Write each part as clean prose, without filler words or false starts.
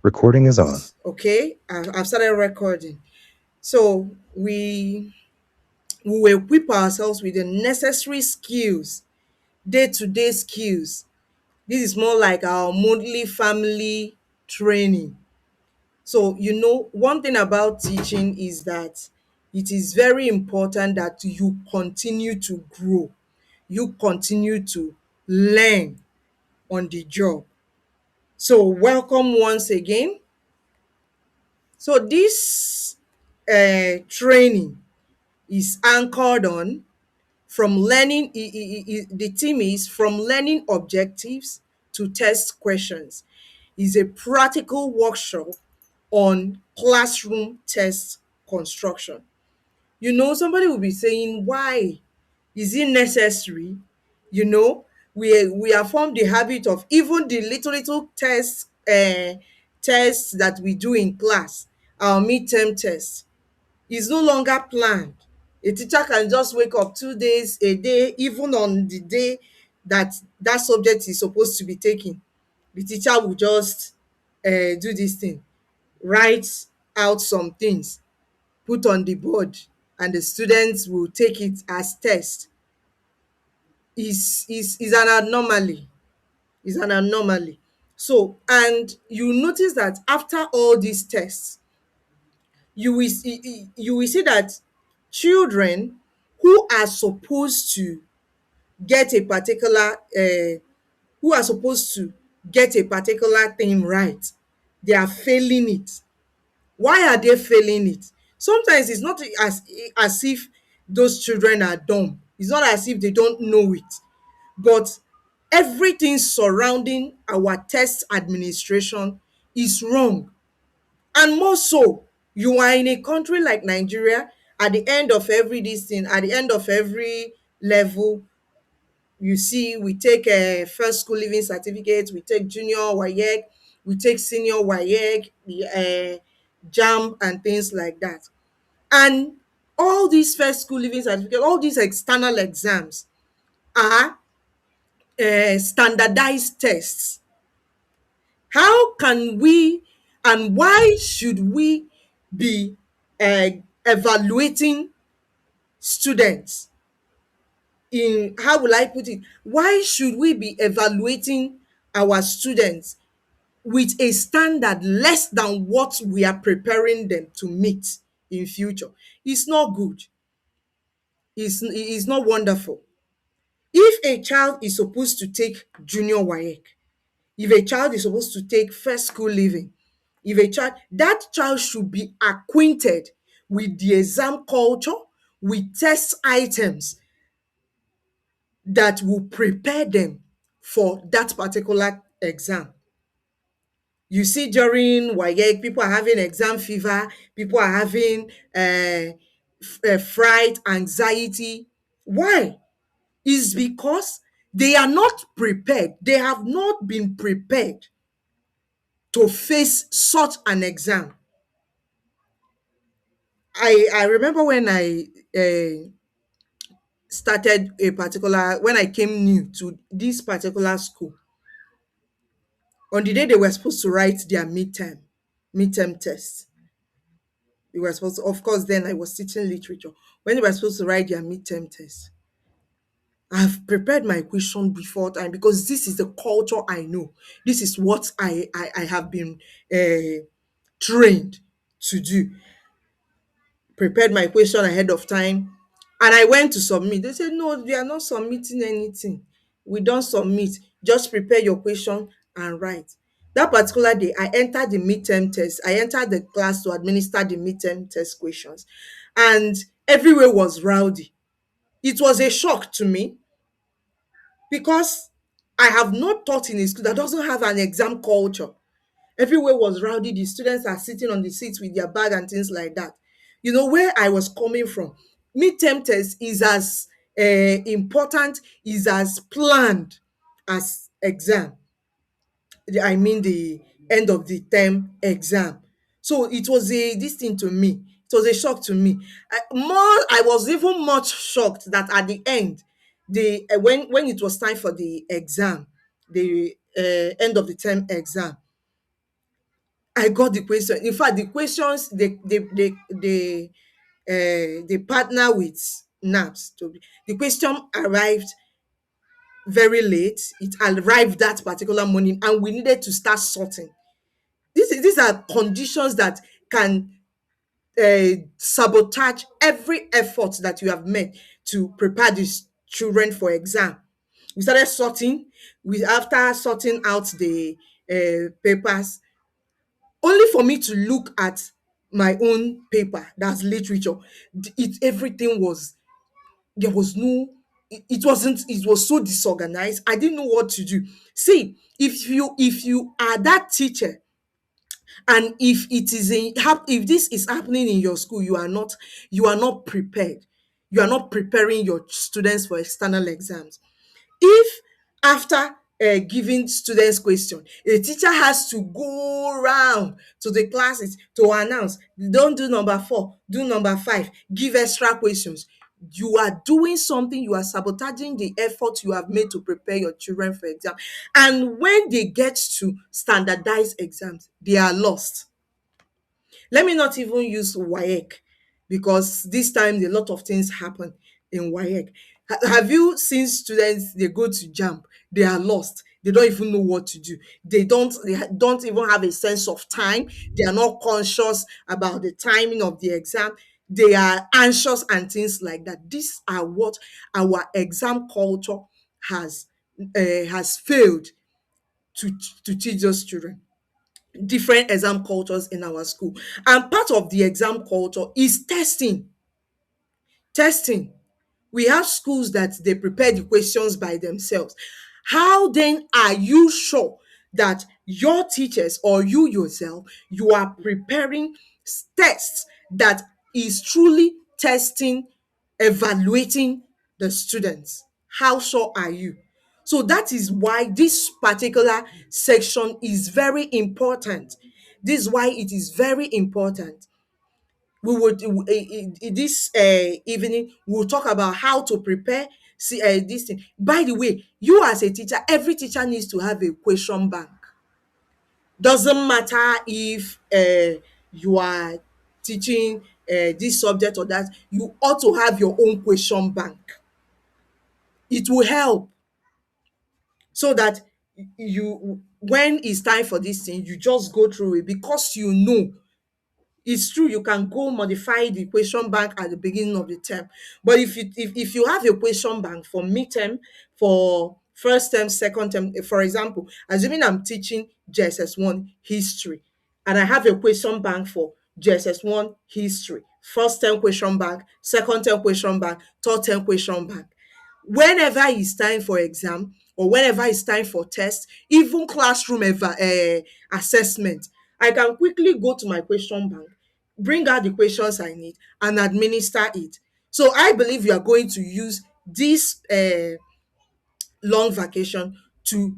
Recording is on. Okay, I've started recording. So we will equip ourselves with the necessary skills, day-to-day skills. This is more like our monthly family training. So, one thing about teaching is that it is very important that you continue to grow, you continue to learn on the job. So, welcome once again. So, this training is anchored on from learning, the theme is from learning objectives to test questions. Is a practical workshop on classroom test construction. Somebody will be saying, why is it necessary? You know, we have formed the habit of even the little tests that we do in class, our midterm tests is no longer planned. A teacher can just wake up 2 days a day, even on the day that that subject is supposed to be taken. The teacher will just do this thing, write out some things, put on the board, and the students will take it as test. Is an anomaly. Is an anomaly. So, and you notice that after all these tests, you will see that children who are supposed to get a particular who are supposed to get a particular thing right, they are failing it. Why are they failing it? Sometimes it's not as if those children are dumb. It's not as if they don't know it, but everything surrounding our test administration is wrong. And more so, you are in a country like Nigeria. At the end of every this thing, at the end of every level, you see we take a first school living certificate, we take junior WAEC, we take senior WAEC, the JAMB and things like that. And all these first school living certificate, all these external exams are standardized tests. How can we, and why should we be uh, evaluating students in, how will I put it? Why should we be evaluating our students with a standard less than what we are preparing them to meet in future? It's not good. It's not wonderful. If a child is supposed to take junior WAEC, if a child is supposed to take first school living, if a child, that child should be acquainted with the exam culture, with test items that will prepare them for that particular exam. You see, during WAEC, people are having exam fever, people are having fright, anxiety. Why? Is because they are not prepared. They have not been prepared to face such an exam. I remember when I started a particular, when I came new to this particular school, on the day they were supposed to write their midterm test. They were supposed to, of course, then I was teaching literature. When they were supposed to write their midterm test, I've prepared my question before time because this is the culture I know. This is what I have been trained to do. Prepared my question ahead of time, and I went to submit. They said, no, we are not submitting anything. We don't submit. Just prepare your question and write. That particular day, I entered the midterm test. I entered the class to administer the midterm test questions, and everywhere was rowdy. It was a shock to me because I have not taught in a school that doesn't have an exam culture. Everywhere was rowdy. The students are sitting on the seats with their bag and things like that. Where I was coming from, midterm test is as important, is as planned as exam. I mean the end of the term exam. So it was a this thing to me. It was a shock to me. I was even much shocked that at the end, the when it was time for the exam, the end of the term exam, I got the question. In fact, the questions they partner with NAPS. The question arrived very late. It arrived that particular morning, and we needed to start sorting. These are conditions that can sabotage every effort that you have made to prepare these children for exam. We started sorting. We After sorting out the papers, only for me to look at my own paper, that's literature. It Everything was, there was no, it wasn't, it was so disorganized. I didn't know what to do. See, if you are that teacher, and if this is happening in your school, you are not prepared. You are not preparing your students for external exams. If after giving students question, a teacher has to go round to the classes to announce, don't do number 4, do number 5, give extra questions, you are doing something, you are sabotaging the effort you have made to prepare your children for exam. And when they get to standardized exams, they are lost. Let me not even use WAEC, because this time a lot of things happen in WAEC. Have you seen students, they go to JAMB, they are lost. They don't even know what to do. They don't even have a sense of time. They are not conscious about the timing of the exam. They are anxious and things like that. These are what our exam culture has has failed to to teach those children. Different exam cultures in our school, and part of the exam culture is testing. We have schools that they prepare the questions by themselves. How then are you sure that your teachers or you yourself, you are preparing tests that is truly testing, evaluating the students? How sure are you? So that is why this particular section is very important. This is why it is very important. We would this evening we'll talk about how to prepare. See, this thing, by the way, you as a teacher, every teacher needs to have a question bank. Doesn't matter if you are teaching this subject or that, you ought to have your own question bank. It will help, so that you, when it's time for this thing, you just go through it, because you know. It's true, you can go modify the question bank at the beginning of the term. But if you have a question bank for midterm, for first term, second term, for example, assuming I'm teaching JSS1 history, and I have a question bank for JSS1 history, first term question bank, second term question bank, third term question bank. Whenever it's time for exam, or whenever it's time for test, even classroom assessment, I can quickly go to my question bank, bring out the questions I need, and administer it. So I believe you are going to use this long vacation to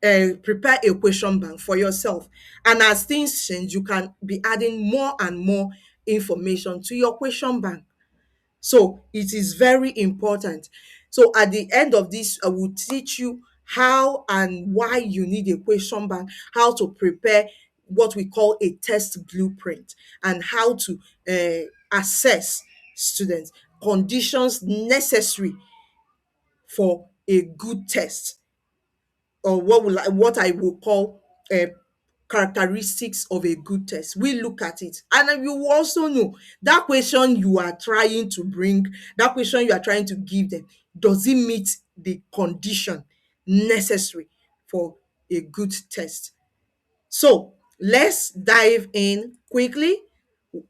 prepare a question bank for yourself. And as things change, you can be adding more and more information to your question bank. So it is very important. So at the end of this, I will teach you how and why you need a question bank, how to prepare what we call a test blueprint, and how to assess students, conditions necessary for a good test, or what I will call characteristics of a good test. We look at it, and then you will also know that question you are trying to bring, that question you are trying to give them, does it meet the condition necessary for a good test? So let's dive in quickly.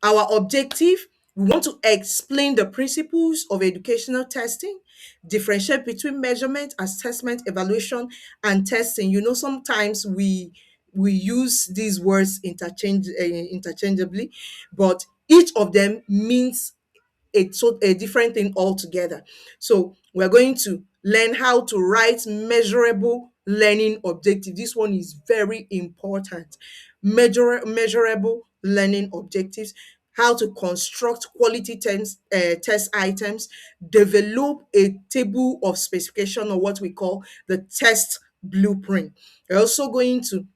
Our objective, we want to explain the principles of educational testing, differentiate between measurement, assessment, evaluation, and testing. Sometimes we use these words interchangeably, but each of them means a different thing altogether. So we're going to learn how to write measurable learning objective. This one is very important. Measurable learning objectives, how to construct quality test items, develop a table of specification, or what we call the test blueprint. We're also going to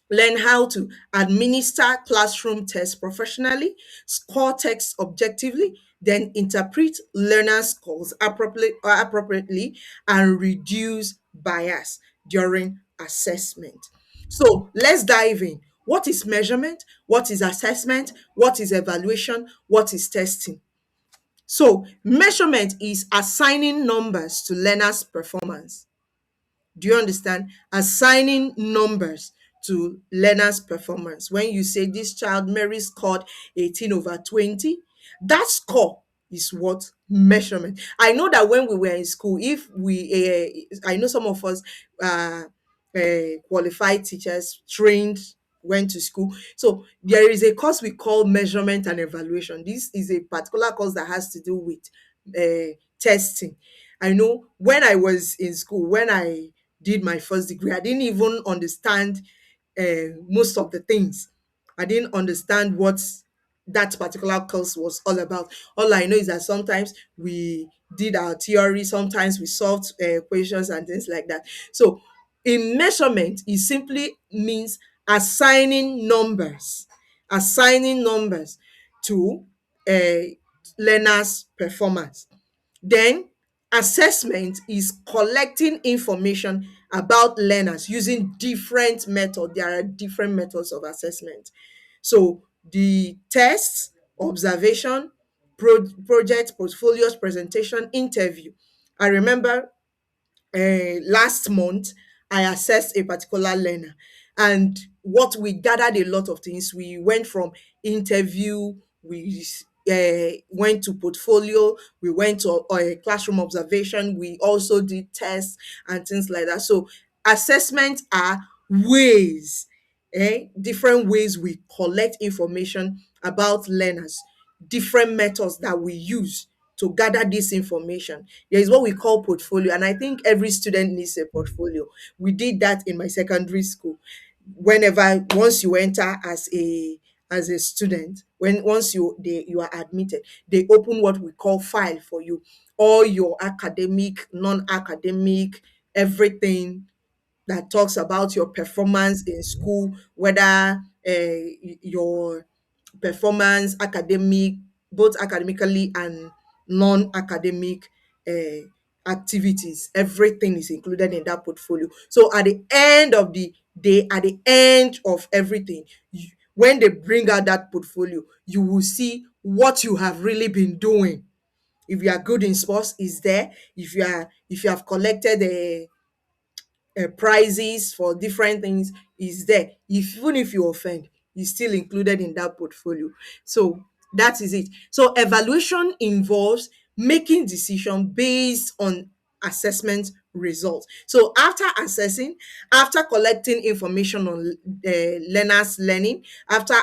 learn how to administer classroom tests professionally, score tests objectively, then interpret learners' scores appropriately, and reduce bias during assessment. So let's dive in. What is measurement? What is assessment? What is evaluation? What is testing? So, measurement is assigning numbers to learners' performance. Do you understand? Assigning numbers to learners' performance. When you say this child, Mary, scored 18 over 20, that score is what measurement. I know that when we were in school, if I know some of us uh, qualified teachers, trained, went to school. So there is a course we call measurement and evaluation. This is a particular course that has to do with testing. I know when I was in school, when I did my first degree, I didn't even understand most of the things. I didn't understand what that particular course was all about. All I know is that sometimes we did our theory, sometimes we solved questions and things like that. So, in measurement, it simply means assigning numbers to learners' performance. Then, assessment is collecting information about learners using different methods. There are different methods of assessment. So, the tests, observation, project, portfolios, presentation, interview. I remember last month I assessed a particular learner, and what we gathered a lot of things. We went from interview, we went to portfolio, we went to classroom observation, we also did tests and things like that. So assessments are ways, different ways we collect information about learners, different methods that we use to gather this information. There is what we call portfolio, and I think every student needs a portfolio. We did that in my secondary school. Whenever once you enter as a student, when once you are admitted, they open what we call file for you. All your academic, non-academic, everything that talks about your performance in school, whether your performance, academic, both academically and non-academic activities. Everything is included in that portfolio. So at the end of the day, at the end of everything, when they bring out that portfolio, you will see what you have really been doing. If you are good in sports, is there. If you have collected a prizes for different things, is there. Even if you offend, is still included in that portfolio. So that is it. So evaluation involves making decision based on assessment results. So after assessing, after collecting information on learners learning, after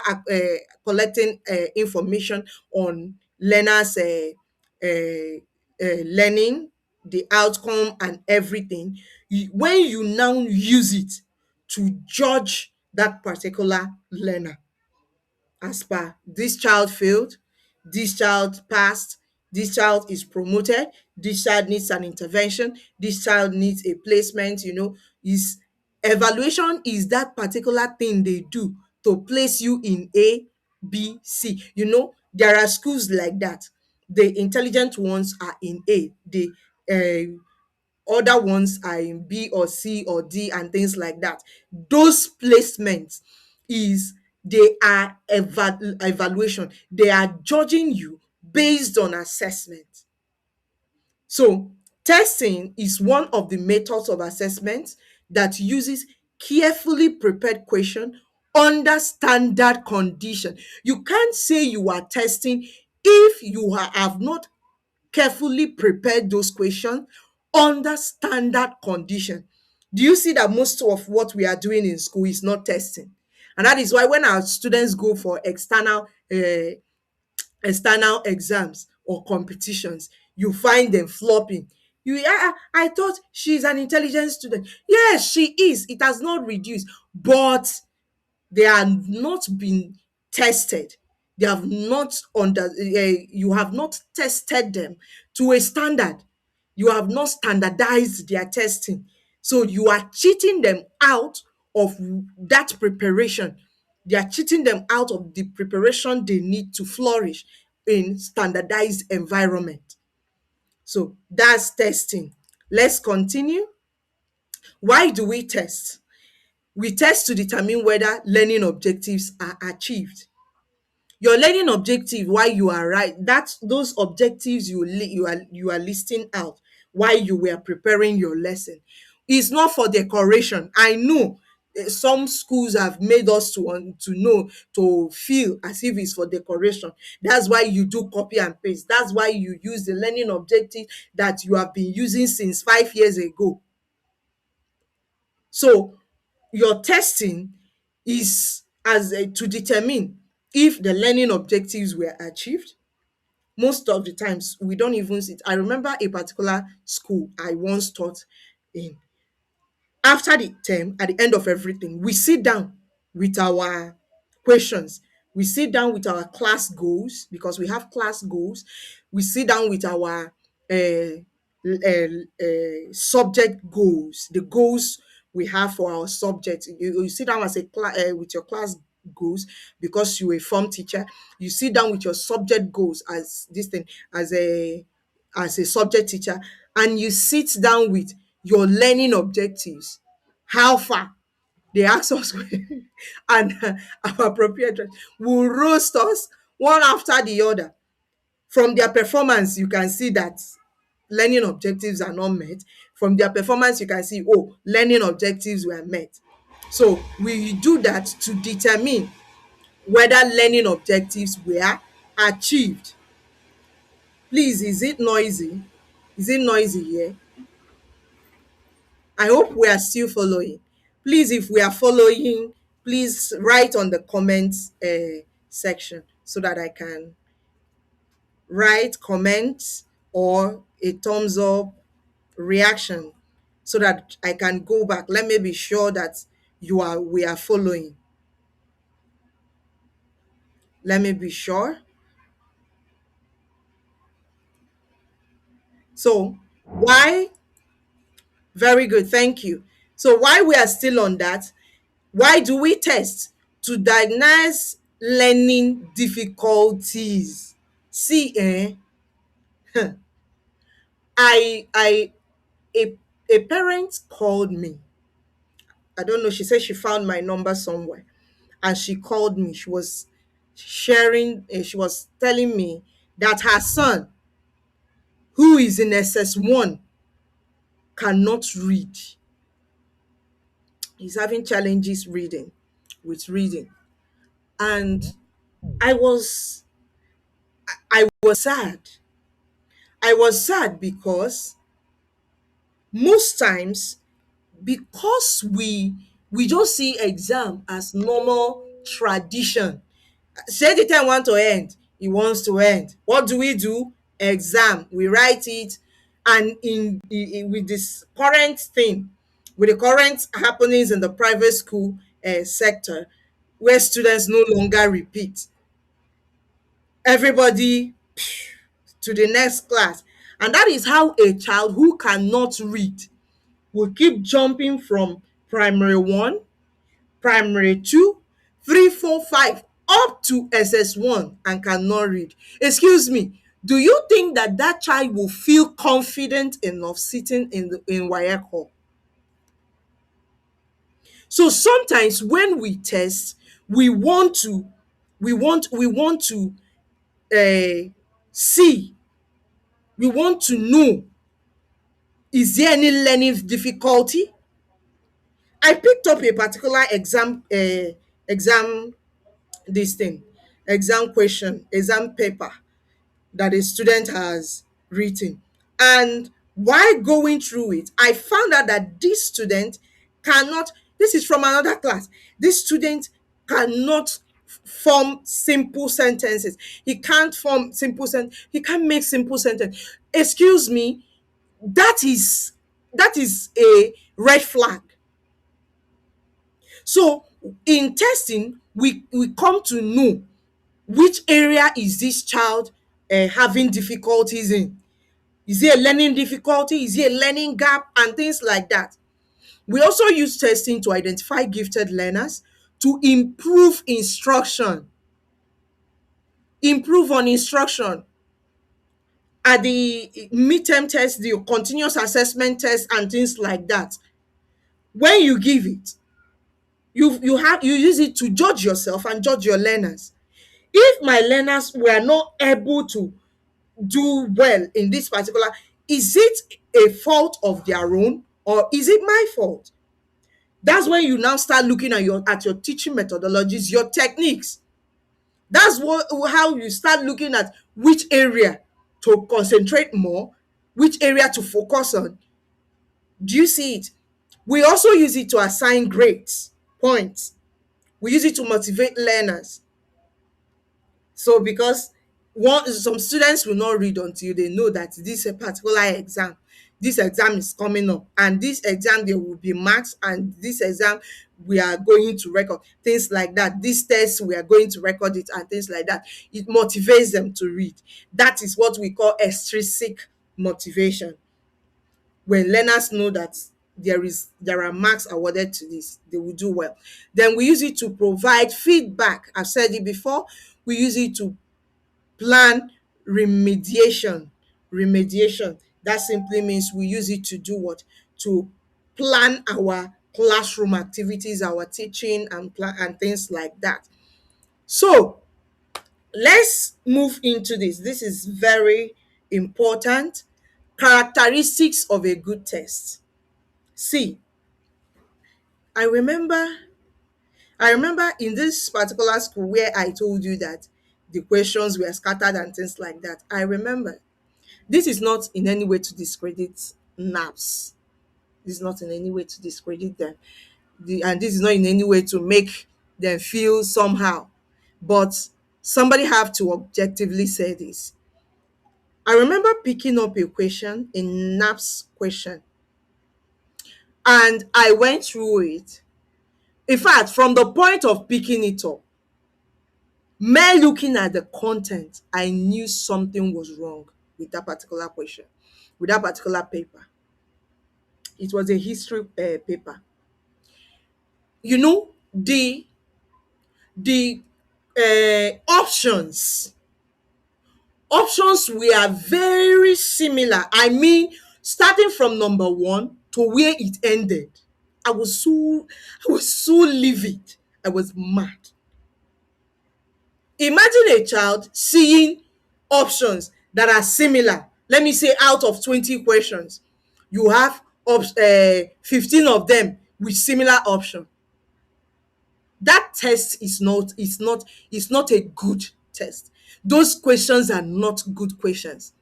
collecting information on learners learning, the outcome and everything, when you now use it to judge that particular learner, as per this child failed, this child passed, this child is promoted, this child needs an intervention, this child needs a placement, is evaluation is that particular thing they do to place you in A, B, C. There are schools like that. The intelligent ones are in A. The uh, other ones are in B or C or D and things like that. Those placements is they are evaluation. They are judging you based on assessment. So testing is one of the methods of assessment that uses carefully prepared question under standard condition. You can't say you are testing if you have not carefully prepared those questions under standard condition. Do you see that most of what we are doing in school is not testing? And that is why when our students go for external exams or competitions, you find them flopping. I thought she's an intelligent student. Yes, she is. It has not reduced, but they have not been tested. They have not you have not tested them to a standard. You have not standardized their testing. So you are cheating them out of that preparation. They are cheating them out of the preparation they need to flourish in standardized environment. So that's testing. Let's continue. Why do we test? We test to determine whether learning objectives are achieved. Your learning objective, why you are right, that those objectives you are listing out while you were preparing your lesson is not for decoration. I know some schools have made us to know, to feel as if it's for decoration. That's why you do copy and paste. That's why you use the learning objective that you have been using since 5 years ago. So your testing is to determine if the learning objectives were achieved. Most of the times we don't even see it. I remember a particular school I once taught in. After the term, at the end of everything, we sit down with our questions. We sit down with our class goals, because we have class goals. We sit down with our subject goals, the goals we have for our subject. You sit down as with your class goals, because you're a form teacher. You sit down with your subject goals as this thing, as a subject teacher, and you sit down with your learning objectives. How far? They ask us and our proprietors will roast us one after the other. From their performance, you can see that learning objectives are not met. From their performance, you can see, oh, learning objectives were met. So we do that to determine whether learning objectives were achieved. Please, is it noisy? Is it noisy here? I hope we are still following. Please, if we are following, please write on the comments section so that I can write comments or a thumbs up reaction, so that I can go back. Let me be sure that we are following. Let me be sure. So why? Very good, thank you. So why we are still on that? Why do we test? To diagnose learning difficulties. See, I a a parent called me. I don't know. She said she found my number somewhere, and she called me. She was sharing. She was telling me that her son, who is in SS1, cannot read. He's having challenges reading, and I was I was sad. I was sad because most times, because we just see exam as normal tradition. Say the time want to end, it wants to end. What do we do? Exam. We write it, and with this current thing, with the current happenings in the private school sector, where students no longer repeat, everybody to the next class. And that is how a child who cannot read will keep jumping from primary 1, primary 2, 3, 4, 5, up to SS1 and cannot read. Excuse me, do you think that that child will feel confident enough sitting in WAEC hall? So sometimes when we test, we want to uh, see, we want to know, is there any learning difficulty? I picked up a particular exam this thing, exam question, exam paper that a student has written. And while going through it, I found out that this student cannot, this is from another class, this student cannot form simple sentences. He can't form simple sentence. He can't make simple sentence. Excuse me, that is a red flag. So in testing, we come to know which area is this child having difficulties in. Is it a learning difficulty? Is it a learning gap? And things like that. We also use testing to identify gifted learners, to improve on instruction at the midterm test, the continuous assessment test, and things like that. When you give it, you use it to judge yourself and judge your learners. If my learners were not able to do well in this particular, is it a fault of their own or is it my fault? That's when you now start looking at your teaching methodologies, your techniques. That's what how you start looking at which area to concentrate more, which area to focus on. Do you see it? We also use it to assign grades, points. We use it to motivate learners. So because some students will not read until they know that this a particular exam, this exam is coming up, and this exam there will be marks, and this exam we are going to record things like that. This test we are going to record it, and things like that. It motivates them to read. That is what we call extrinsic motivation. When learners know that there are marks awarded to this, they will do well. Then we use it to provide feedback. I've said it before. We use it to plan remediation. That simply means we use it to do what? To plan our classroom activities, our teaching, and things like that. So let's move into this. This is very important. Characteristics of a good test. See, i remember I remember in this particular school where I told you that the questions were scattered and things like that. I remember, this is not in any way to discredit NAPS. This is not in any way to discredit them. And this is not in any way to make them feel somehow. But somebody have to objectively say this. I remember picking up a question, a NAPS question, and I went through it. In fact, from the point of picking it up, mere looking at the content, I knew something was wrong with that particular question, with that particular paper. It was a history paper. You know, the options were very similar. I mean, starting from number one to where it ended. I was so I was so livid. I was mad. Imagine a child seeing options that are similar. Let me say out of 20 questions, you have 15 of them with similar option. That test is not a good test. Those questions are not good questions.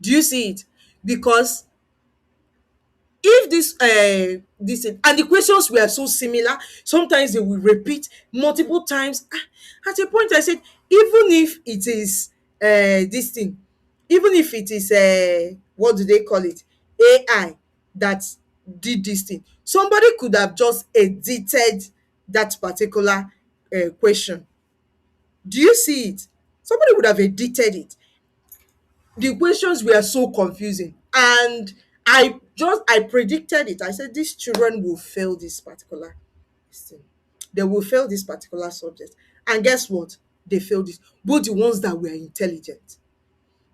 Do you see it? Because if this and the questions were so similar, sometimes they will repeat multiple times. At a point I said, even if it is this thing, even if it is what do they call it, AI, that did this thing, somebody could have just edited that particular question. Do you see it? Somebody would have edited it. The questions were so confusing, and I predicted it. I said these children will fail this particular thing. They will fail this particular subject. And guess what? They failed it. Both the ones that were intelligent.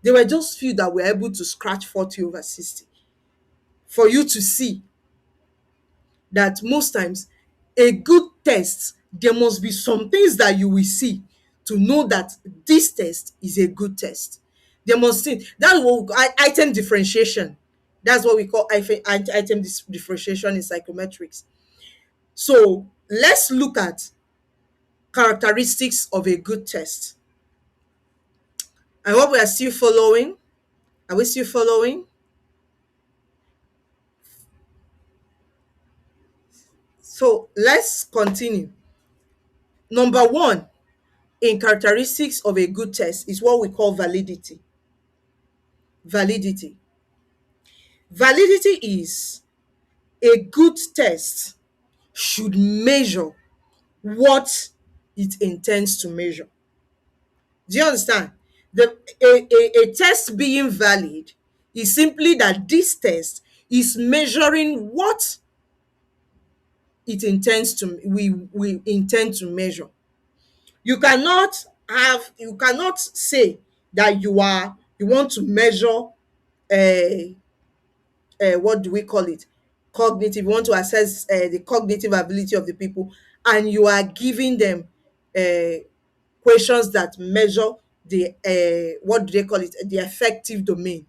They were just few that were able to scratch 40 over 60. For you to see that most times a good test, there must be some things that you will see to know that this test is a good test. There must see that's what we call item differentiation. That's what we call item differentiation in psychometrics. So let's look at characteristics of a good test. I hope we are still following. Are we still following? So let's continue. Number one in characteristics of a good test is what we call validity. Validity. Validity is a good test should measure what it intends to measure. Do you understand? A test being valid is simply that this test is measuring what we intend to measure. You cannot say that you want to measure what do we call it, cognitive, you want to assess the cognitive ability of the people, and you are giving them uh, questions that measure the what do they call it, the affective domain.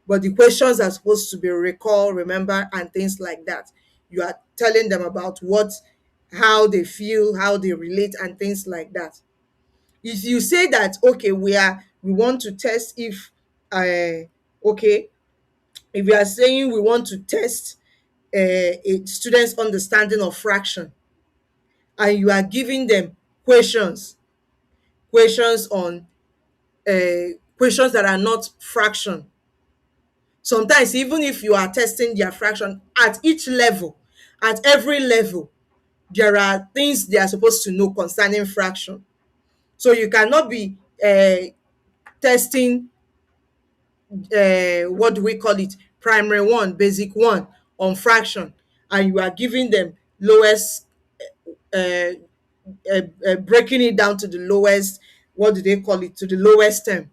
But the questions are supposed to be recall, remember, and things like that. You are telling them about how they feel, how they relate, and things like that. If you say that, okay, we want to test if okay, if you are saying we want to test a student's understanding of fraction, and you are giving them questions questions on questions that are not fraction. Sometimes even if you are testing their fraction at each level, at every level, there are things they are supposed to know concerning fraction. So you cannot be testing what do we call it, primary one, basic one, on fraction, and you are giving them lowest uh, breaking it down to the lowest, what do they call it, to the lowest term.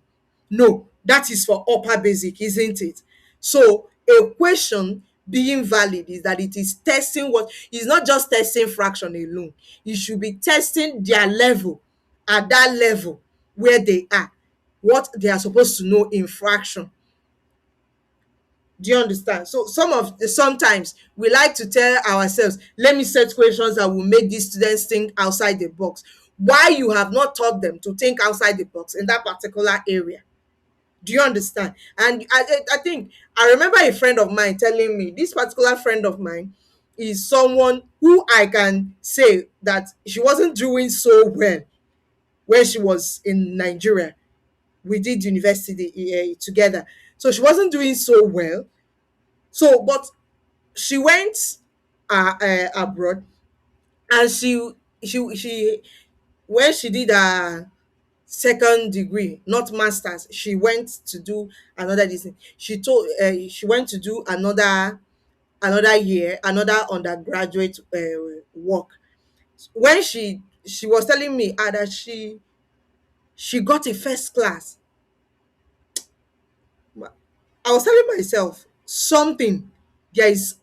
No, that is for upper basic, isn't it? So a question being valid is that it is testing what is not just testing fraction alone. It should be testing their level, at that level where they are, what they are supposed to know in fraction. Do you understand? So sometimes we like to tell ourselves, let me set questions that will make these students think outside the box. Why you have not taught them to think outside the box in that particular area? Do you understand? And I think I remember a friend of mine telling me, this particular friend of mine is someone who I can say that she wasn't doing so well when she was in Nigeria. We did university together. So she wasn't doing so well. So, but she went abroad, and she when she did her second degree, not masters, she went to do another this thing. She went to do another year, another undergraduate work. When she was telling me that she got a first class, I was telling myself something. There is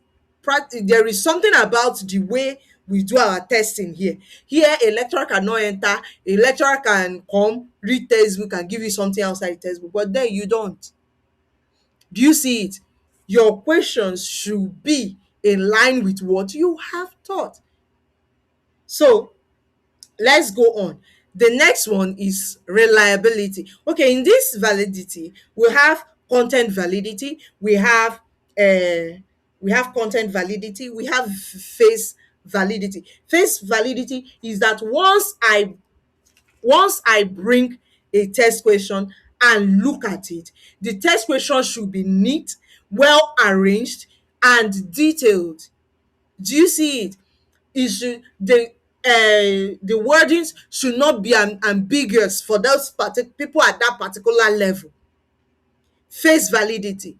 there is something about the way we do our testing here. Here, a lecturer cannot enter. A lecturer can come, read textbook, and give you something outside the textbook, but then you don't. Do you see it? Your questions should be in line with what you have taught. So let's go on. The next one is reliability. Okay, in this validity, we have content validity, we have content validity, we have face validity. Face validity is that once I bring a test question and look at it, the test question should be neat, well arranged, and detailed. Do you see it? It should the wordings should not be ambiguous for those people at that particular level. Face validity.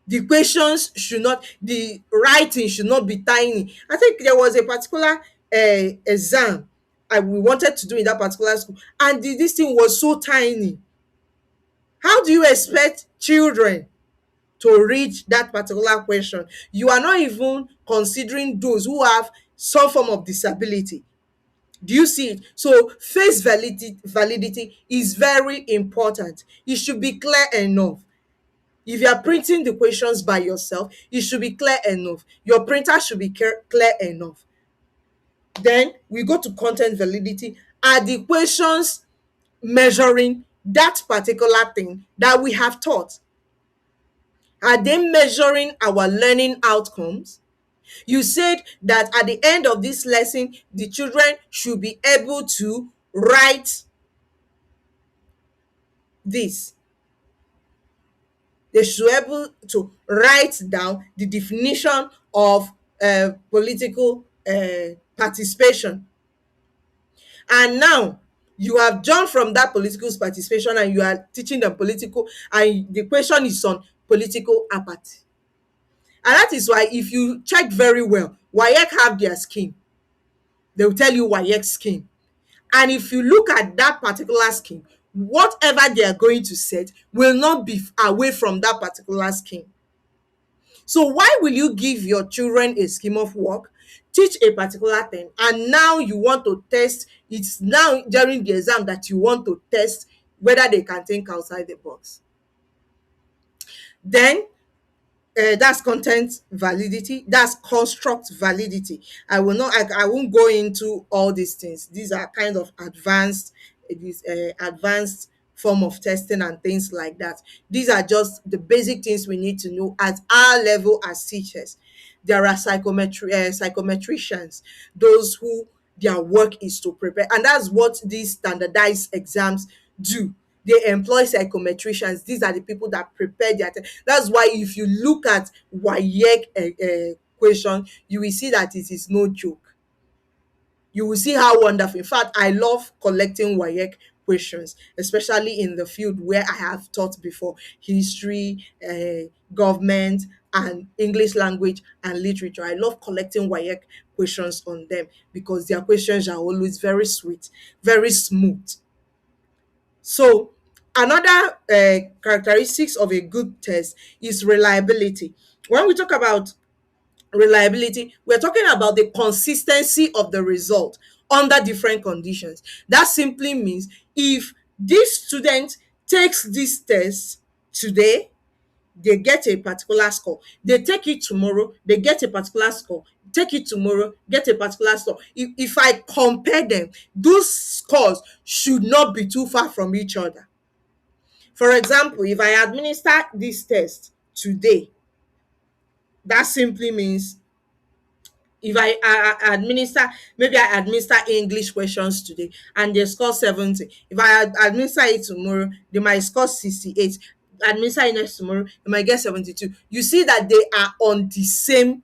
The questions should not, the writing should not be tiny. I think there was a particular exam we wanted to do in that particular school, and this thing was so tiny. How do you expect children to read that particular question? You are not even considering those who have some form of disability. Do you see it? So face validity is very important. It should be clear enough. If you are printing the questions by yourself, it should be clear enough. Your printer should be clear enough. Then we go to content validity. Are the questions measuring that particular thing that we have taught? Are they measuring our learning outcomes? You said that at the end of this lesson, the children should be able to write this. They should be able to write down the definition of political participation. And now you have jumped from that political participation and you are teaching them political, and the question is on political apathy. And that is why if you check very well, WAEC have their scheme. They will tell you WAEC scheme. And if you look at that particular scheme, whatever they are going to set will not be away from that particular scheme. So why will you give your children a scheme of work, teach a particular thing, and now you want to test, it's now during the exam that you want to test whether they can think outside the box? Then that's content validity, that's construct validity. I won't go into all these things. These are kind of advanced, advanced form of testing and things like that. These are just the basic things we need to know at our level as teachers. There are psychometricians, those who their work is to prepare, and that's what these standardized exams do. They employ psychometricians. These are the people that prepare their that's why if you look at WAEC question, you will see that it is no joke. You will see how wonderful. In fact, I love collecting WAEC questions, especially in the field where I have taught before: history, government, and English language and literature. I love collecting WAEC questions on them because their questions are always very sweet, very smooth. So another characteristics of a good test is reliability. When we talk about reliability, we're talking about the consistency of the result under different conditions. That simply means if this student takes this test today, they get a particular score. They take it tomorrow, they get a particular score. Take it tomorrow, get a particular score. If I compare them, those scores should not be too far from each other. For example, if I administer this test today, that simply means if I administer, maybe I administer English questions today and they score 70. If I administer it tomorrow, they might score 68. Administer it next tomorrow, they might get 72. You see that they are on the same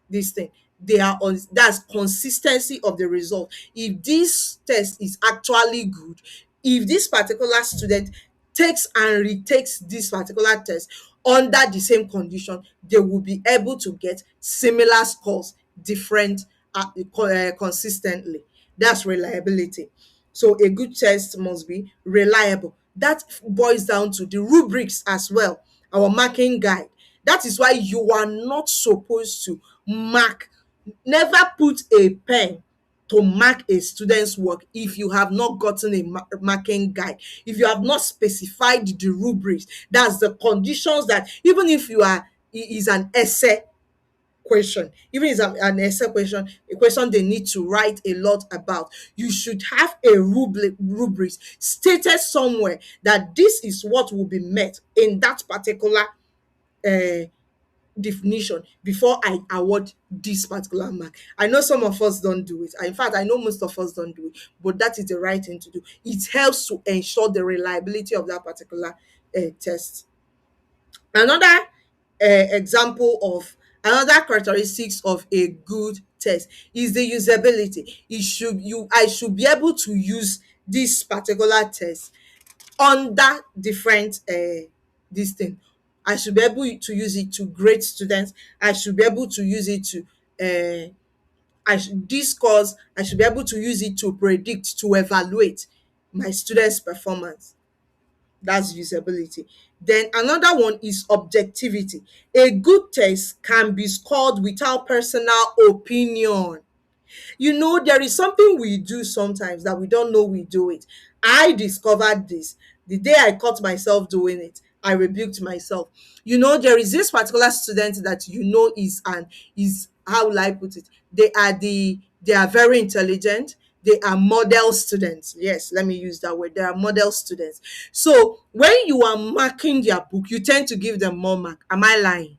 this thing. They are on, that's consistency of the result. If this test is actually good, if this particular student takes and retakes this particular test under the same condition, they will be able to get similar scores, different consistently. That's reliability. So a good test must be reliable. That boils down to the rubrics as well, our marking guide. That is why you are not supposed to mark, never put a pen to mark a student's work if you have not gotten a marking guide, if you have not specified the rubrics. That's the conditions that even if you are is an essay question, even if it's an essay question, a question they need to write a lot about, you should have a rubrics stated somewhere that this is what will be met in that particular uh, definition before I award this particular mark. I know some of us don't do it. In fact, I know most of us don't do it, but that is the right thing to do. It helps to ensure the reliability of that particular test. Another example of another characteristics of a good test is the usability. I should be able to use this particular test under different this thing. I should be able to use it to grade students. I should be able to use it to this course, I should be able to use it to predict, to evaluate my students' performance. That's usability. Then another one is objectivity. A good test can be scored without personal opinion. You know, there is something we do sometimes that we don't know we do it. I discovered this the day I caught myself doing it. I rebuked myself. You know, there is this particular student that you know is how will I put it? They are very intelligent. They are model students. Yes, let me use that word. They are model students. So when you are marking their book, you tend to give them more mark. Am I lying?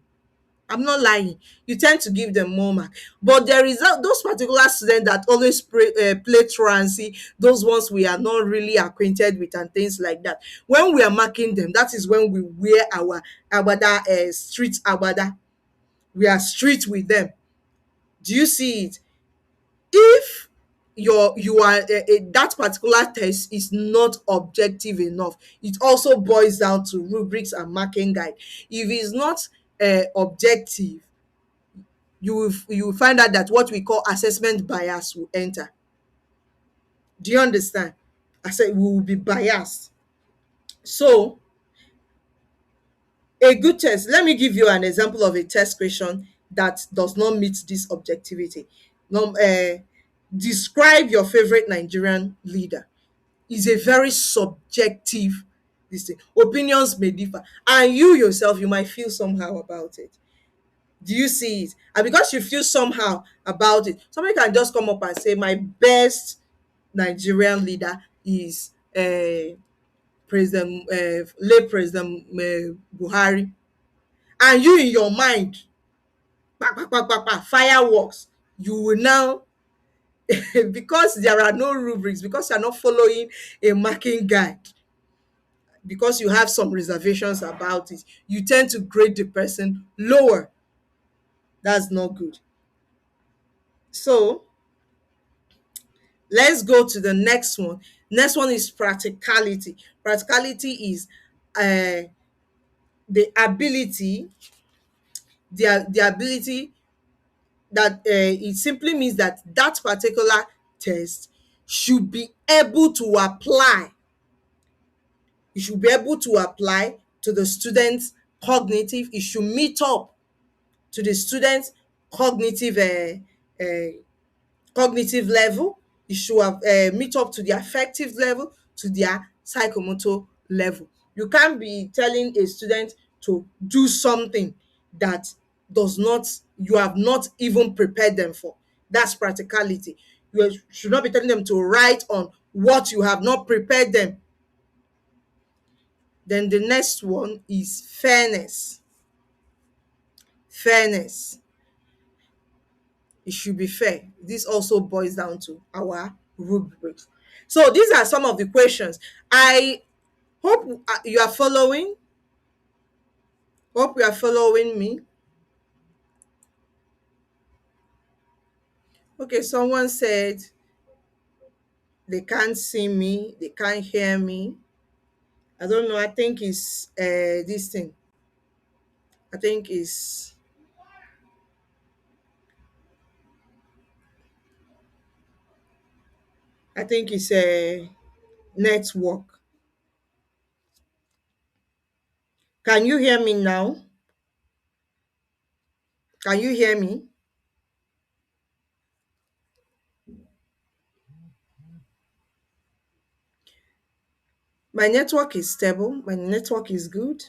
I'm not lying. You tend to give them more mark. But there is those particular students that always play truancy, those ones we are not really acquainted with and things like that. When we are marking them, that is when we wear our abada, street abada. We are street with them. Do you see it? If you are that particular test is not objective enough. It also boils down to rubrics and marking guide. If it's not objective, you will find out that what we call assessment bias will enter. Do you understand? I said we will be biased. So a good test, let me give you an example of a test question that does not meet this objectivity. Describe your favorite Nigerian leader. Is a very subjective this thing. Opinions may differ, and you yourself, you might feel somehow about it. Do you see it? And because you feel somehow about it, somebody can just come up and say, my best Nigerian leader is President late President Buhari. And you in your mind, pa, pa, pa, pa, pa, fireworks, you will now because there are no rubrics, because you are not following a marking guide, because you have some reservations about it, you tend to grade the person lower. That's not good. So let's go to the next one. Next one is practicality. Practicality is uh, the ability, the ability that it simply means that that particular test should be able to apply. You should be able to apply to the student's cognitive. It should meet up to the student's cognitive cognitive level. It should have meet up to their affective level, to their psychomotor level. You can't be telling a student to do something that does not, you have not even prepared them for. That's practicality. You should not be telling them to write on what you have not prepared them. Then the next one is fairness. Fairness. It should be fair. This also boils down to our rubrics. So these are some of the questions. I hope you are following. Hope you are following me. Okay, someone said they can't see me, they can't hear me. I don't know. I think it's this thing. I think it's a network. Can you hear me now? Can you hear me? My network is stable. My network is good.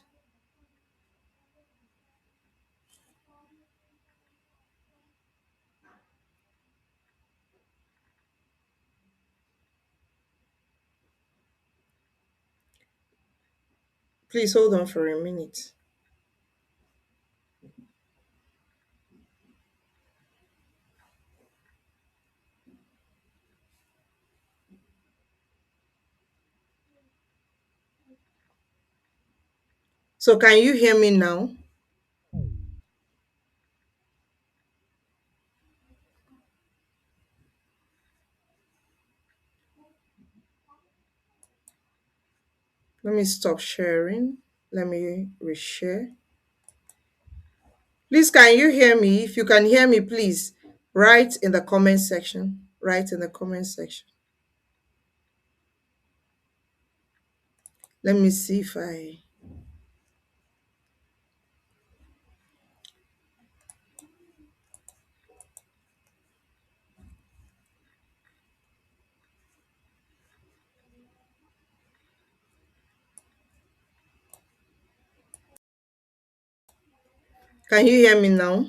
Please hold on for a minute. So can you hear me now? Let me stop sharing. Let me reshare. Please, can you hear me? If you can hear me, please write in the comment section. Write in the comment section. Let me see if I can you hear me now?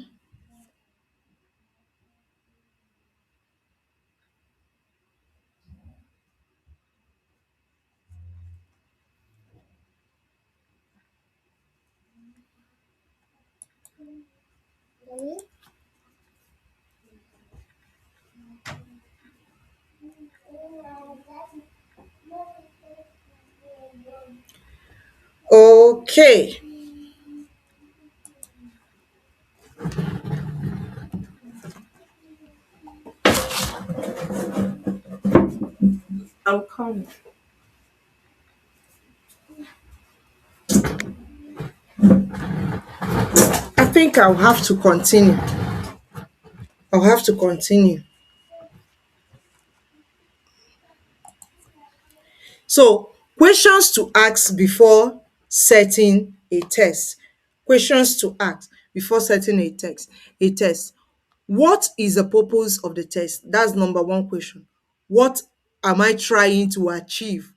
Okay. I'm coming. I think I'll have to continue. I'll have to continue. So, questions to ask before setting a test. Questions to ask before setting a test. What is the purpose of the test? That's number one question. What am I trying to achieve?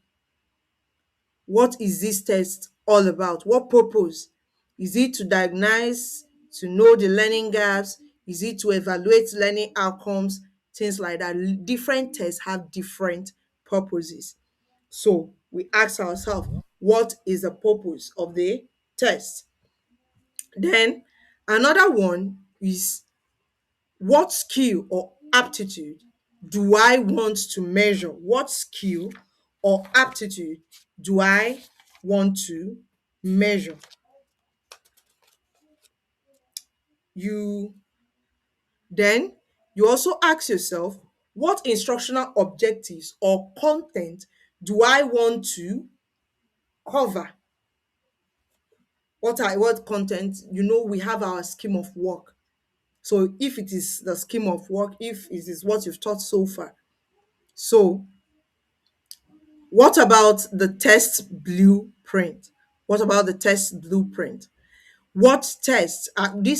What is this test all about? What purpose? Is it to diagnose, to know the learning gaps? Is it to evaluate learning outcomes? Things like that. Different tests have different purposes. So we ask ourselves, what is the purpose of the test? Then another one is, what skill or aptitude do I want to measure? What skill or aptitude do I want to measure? You then you also ask yourself, what instructional objectives or content do I want to cover? What content? We have our scheme of work. So if it is the scheme of work, if it is what you've taught so far, so what about the test blueprint? What about the test blueprint? This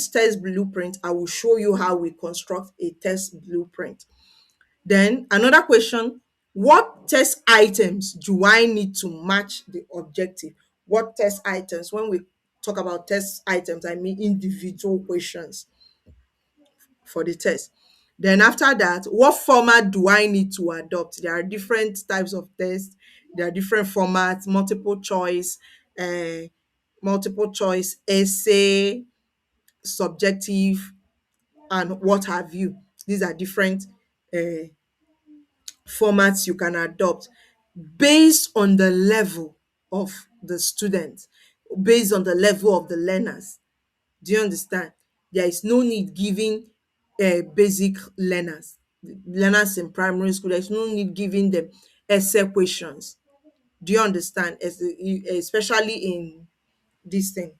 test blueprint, I will show you how we construct a test blueprint. Then another question, what test items do I need to match the objective? What test items? When we talk about test items, I mean individual questions for the test. Then after that, what format do I need to adopt? There are different types of tests. There are different formats, uh, multiple choice, essay, subjective, and what have you. These are different uh, formats you can adopt based on the level of the student, based on the level of the learners. Do you understand? There is no need giving basic learners in primary school. There's no need giving them essay questions. Do you understand? Especially in this thing,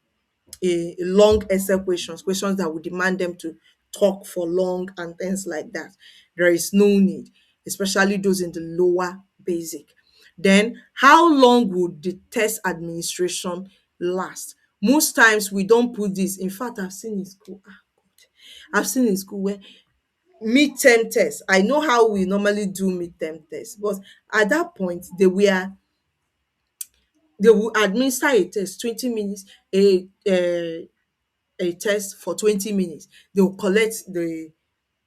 a long essay questions that would demand them to talk for long and things like that. There is no need, especially those in the lower basic. Then, how long would the test administration last? Most times we don't put this. In fact, I've seen in school. I've seen in school where midterm tests. I know how we normally do midterm tests, but at that point they will administer a test 20 minutes, a test for 20 minutes. They will collect the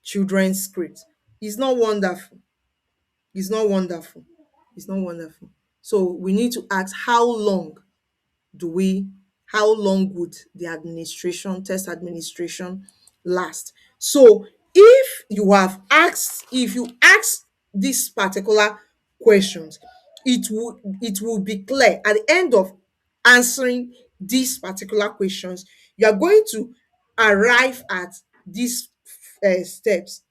children's script. It's not wonderful. It's not wonderful. It's not wonderful. So we need to ask, do we how long would the test administration last? So if you ask these particular questions, it will be clear at the end of answering these particular questions. You are going to arrive at these steps: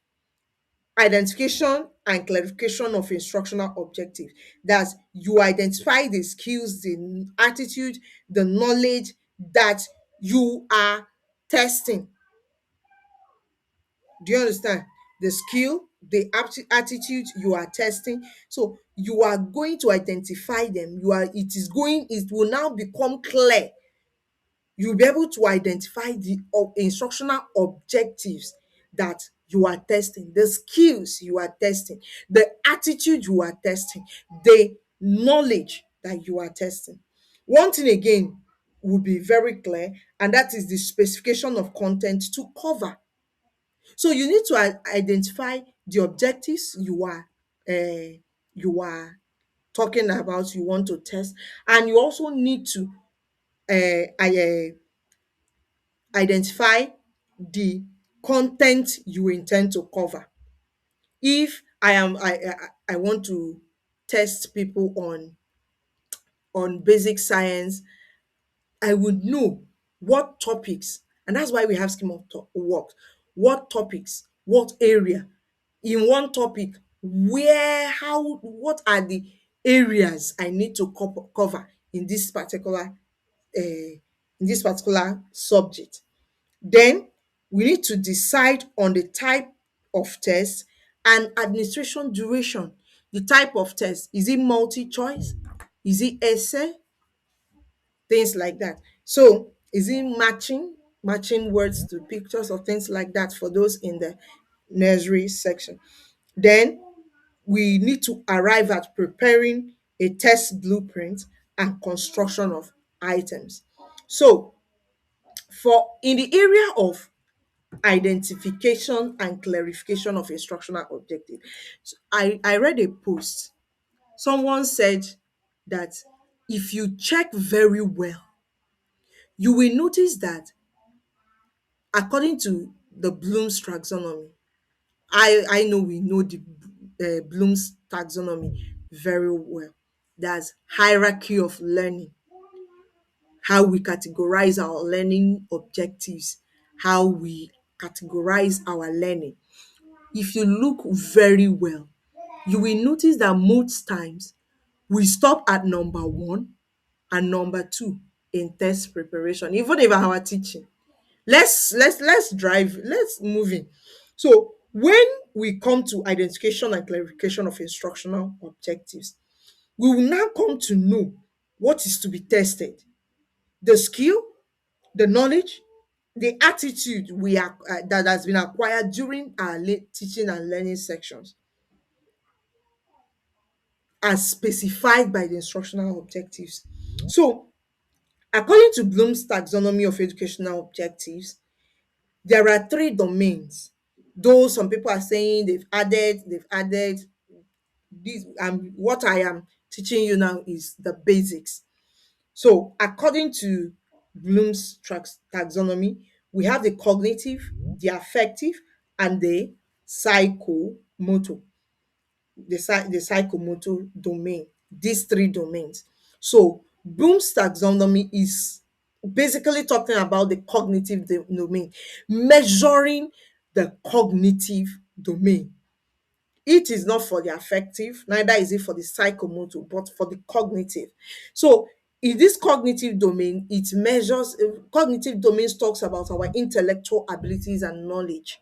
identification and clarification of instructional objective. That's, you identify the skills, the attitude, the knowledge that you are testing. Do you understand? The skill, the attitude you are testing. So you are going to identify them. It will now become clear. You'll be able to identify the instructional objectives that you are testing, the skills you are testing, the attitude you are testing, the knowledge that you are testing. One thing again will be very clear, and that is the specification of content to cover. So you need to identify the objectives you are talking about, you want to test, and you also need to identify the content you intend to cover. If I want to test people on basic science, I would know what topics, and that's why we have scheme of work. What topics, what area, in one topic, where, how, what are the areas I need to cover in this particular subject. Then we need to decide on the type of test and administration duration. The type of test, is it multi-choice, is it essay, things like that. So is it matching words to pictures or things like that for those in the nursery section. Then we need to arrive at preparing a test blueprint and construction of items. So for in the area of identification and clarification of instructional objective, so I read a post. Someone said that if you check very well, you will notice that according to the Bloom's taxonomy, I know we know the Bloom's taxonomy very well. That's hierarchy of learning, how we categorize our learning objectives, how we categorize our learning. If you look very well, you will notice that most times we stop at number one and number two in test preparation, even if our teaching. Let's drive, let's move in. So when we come to identification and clarification of instructional objectives, we will now come to know what is to be tested: the skill, the knowledge, the attitude we are that has been acquired during our teaching and learning sections, as specified by the instructional objectives. So according to Bloom's taxonomy of educational objectives, there are three domains. Though some people are saying they've added this, what I am teaching you now is the basics. So according to Bloom's taxonomy, we have the cognitive, the affective, and the psychomotor, the psychomotor domain, these three domains. So Bloom's taxonomy is basically talking about the cognitive domain, measuring the cognitive domain. It is not for the affective, neither is it for the psychomotor, but for the cognitive. So in this cognitive domain, it measures, cognitive domains talks about our intellectual abilities and knowledge.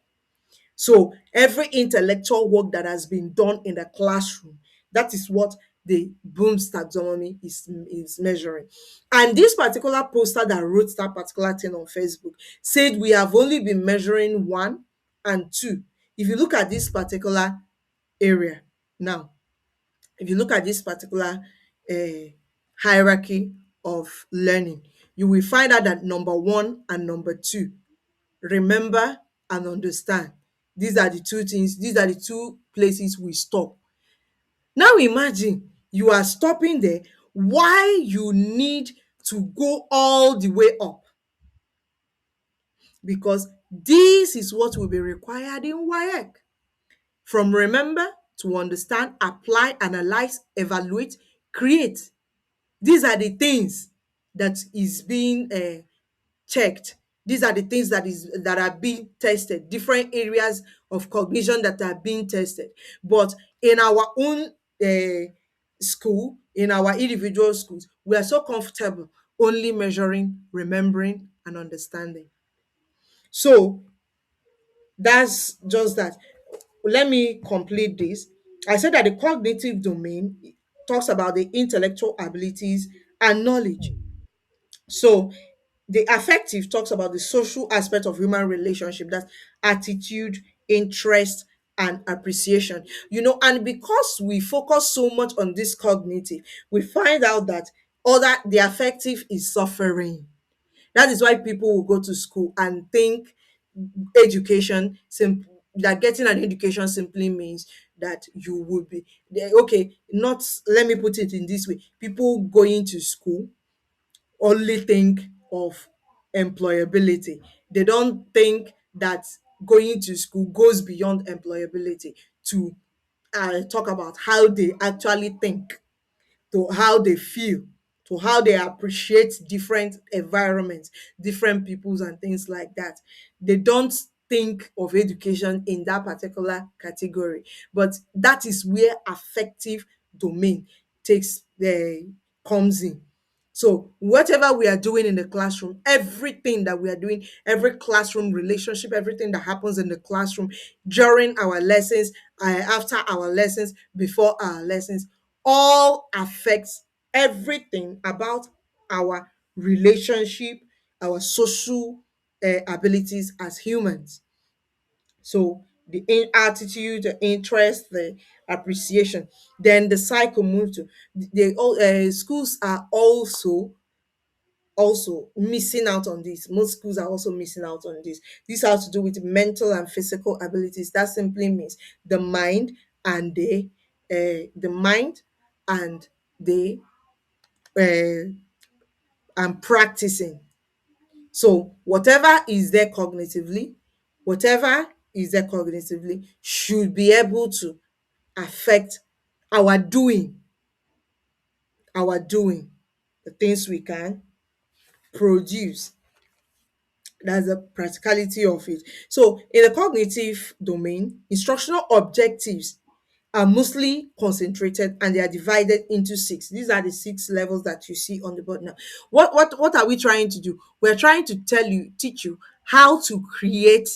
So every intellectual work that has been done in the classroom, that is what the Bloom's taxonomy is measuring. And this particular poster that wrote that particular thing on Facebook said we have only been measuring one and two. If you look at this particular area now, if you look at this particular uh, hierarchy of learning, you will find out that number one and number two, remember and understand, these are the two things, these are the two places we stop. Now imagine you are stopping there, why you need to go all the way up, because this is what will be required in WAEC. From remember to understand, apply, analyze, evaluate, create. These are the things that is being checked. These are the things that are being tested, different areas of cognition that are being tested. But in our own school, in our individual schools, we are so comfortable only measuring, remembering, and understanding. So that's just that. Let me complete this. I said that the cognitive domain talks about the intellectual abilities and knowledge. So the affective talks about the social aspect of human relationship, that's attitude, interest, and appreciation. And because we focus so much on this cognitive, we find out that other the affective is suffering. That is why people will go to school and think education that getting an education simply means that you will be okay. Not, let me put it in this way: people going to school only think of employability. They don't think that going to school goes beyond employability to talk about how they actually think, to how they feel, to how they appreciate different environments, different peoples, and things like that. They don't think of education in that particular category, but that is where affective domain takes comes in. So whatever we are doing in the classroom, everything that we are doing, every classroom relationship, everything that happens in the classroom during our lessons, after our lessons, before our lessons, all affects everything about our relationship, our social abilities as humans. So the attitude, the interest, the appreciation. Then the cycle moves to they all schools are also missing out on this. Most schools are also missing out on this. This has to do with mental and physical abilities. That simply means the mind and the mind and the uh, and practicing. So whatever is there cognitively should be able to affect our doing, the things we can produce. That's the practicality of it. So in the cognitive domain, instructional objectives are mostly concentrated and they are divided into six. These are the six levels that you see on the board now. What are we trying to do? We're trying to teach you how to create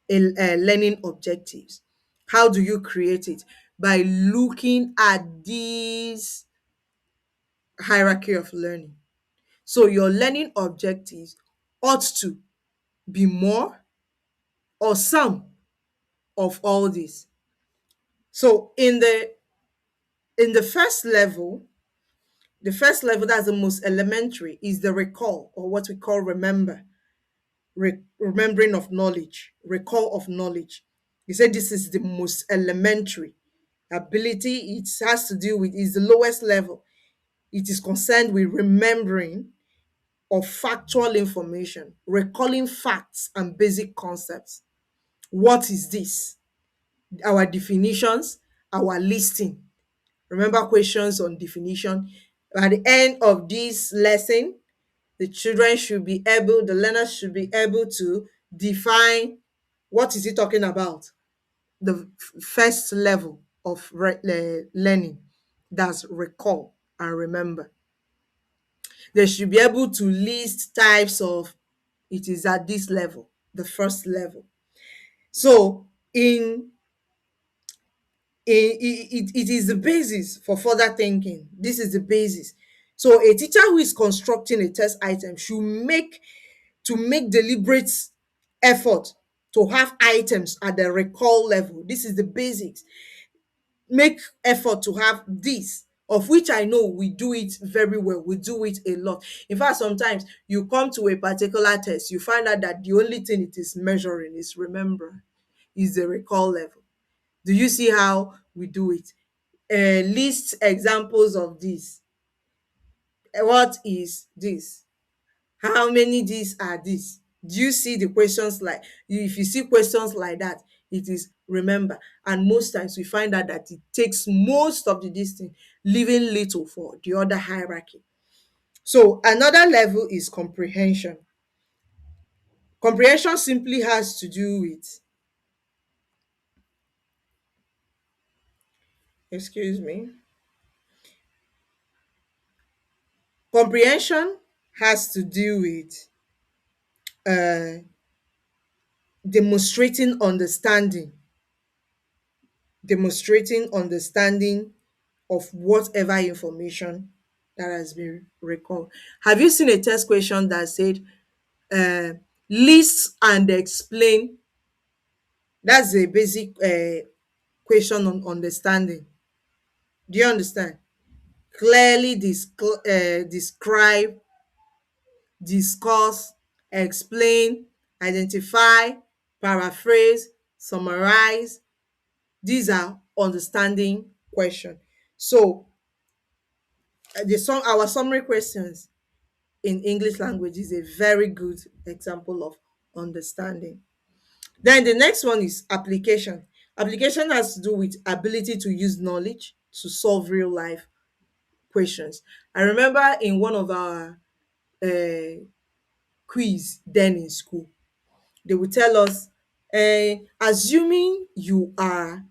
learning objectives. How do you create it? By looking at this hierarchy of learning. So your learning objectives ought to be more or some of all this. So in the first level that's the most elementary is the recall, or what we call remember, remembering of knowledge, recall of knowledge. He said this is the most elementary ability. It has to do with is the lowest level. It is concerned with remembering of factual information, recalling facts and basic concepts. What is this? Our definitions, our listing. Remember questions on definition. At the end of this lesson, the learners should be able to define what is it talking about. The first level of learning, that's recall and remember. They should be able to list types of it is at this level, the first level. So it is the basis for further thinking. This is the basis. So a teacher who is constructing a test item should make deliberate effort to have items at the recall level. This is the basics. Make effort to have this, of which I know we do it very well. We do it a lot. In fact, sometimes you come to a particular test, you find out that the only thing it is measuring is remember, is the recall level. Do you see how we do it? List examples of this. What is this? How many these are this? Do you see the questions like if you see questions like that, it is remember. And most times we find out that it takes most of the distance, leaving little for the other hierarchy. So another level is comprehension. Comprehension simply has to do with, excuse me, comprehension has to do with uh, demonstrating understanding, demonstrating understanding of whatever information that has been recalled. Have you seen a test question that said, uh, list and explain? That's a basic question on understanding. Do you understand? Clearly describe, discuss, explain, identify, paraphrase, summarize. These are understanding question. So our summary questions in English language is a very good example of understanding. Then the next one is application. Application has to do with ability to use knowledge to solve real life questions. I remember in one of our quiz then in school, they would tell us Assuming you are,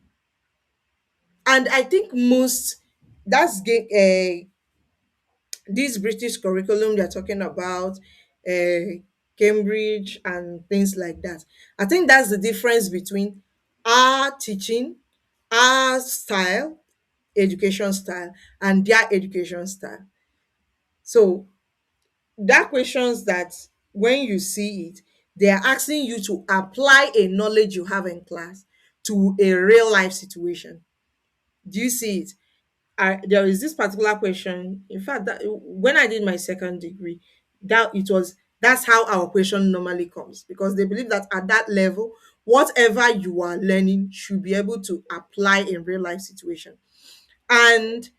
and I think most, that's this British curriculum they're talking about, Cambridge and things like that. I think that's the difference between our teaching, our style, education style, and their education style. So that questions that when you see it, they are asking you to apply a knowledge you have in class to a real life situation. Do you see it? There is this particular question. In fact, that when I did my second degree, that's how our question normally comes, because they believe that at that level, whatever you are learning should be able to apply in real life situation. And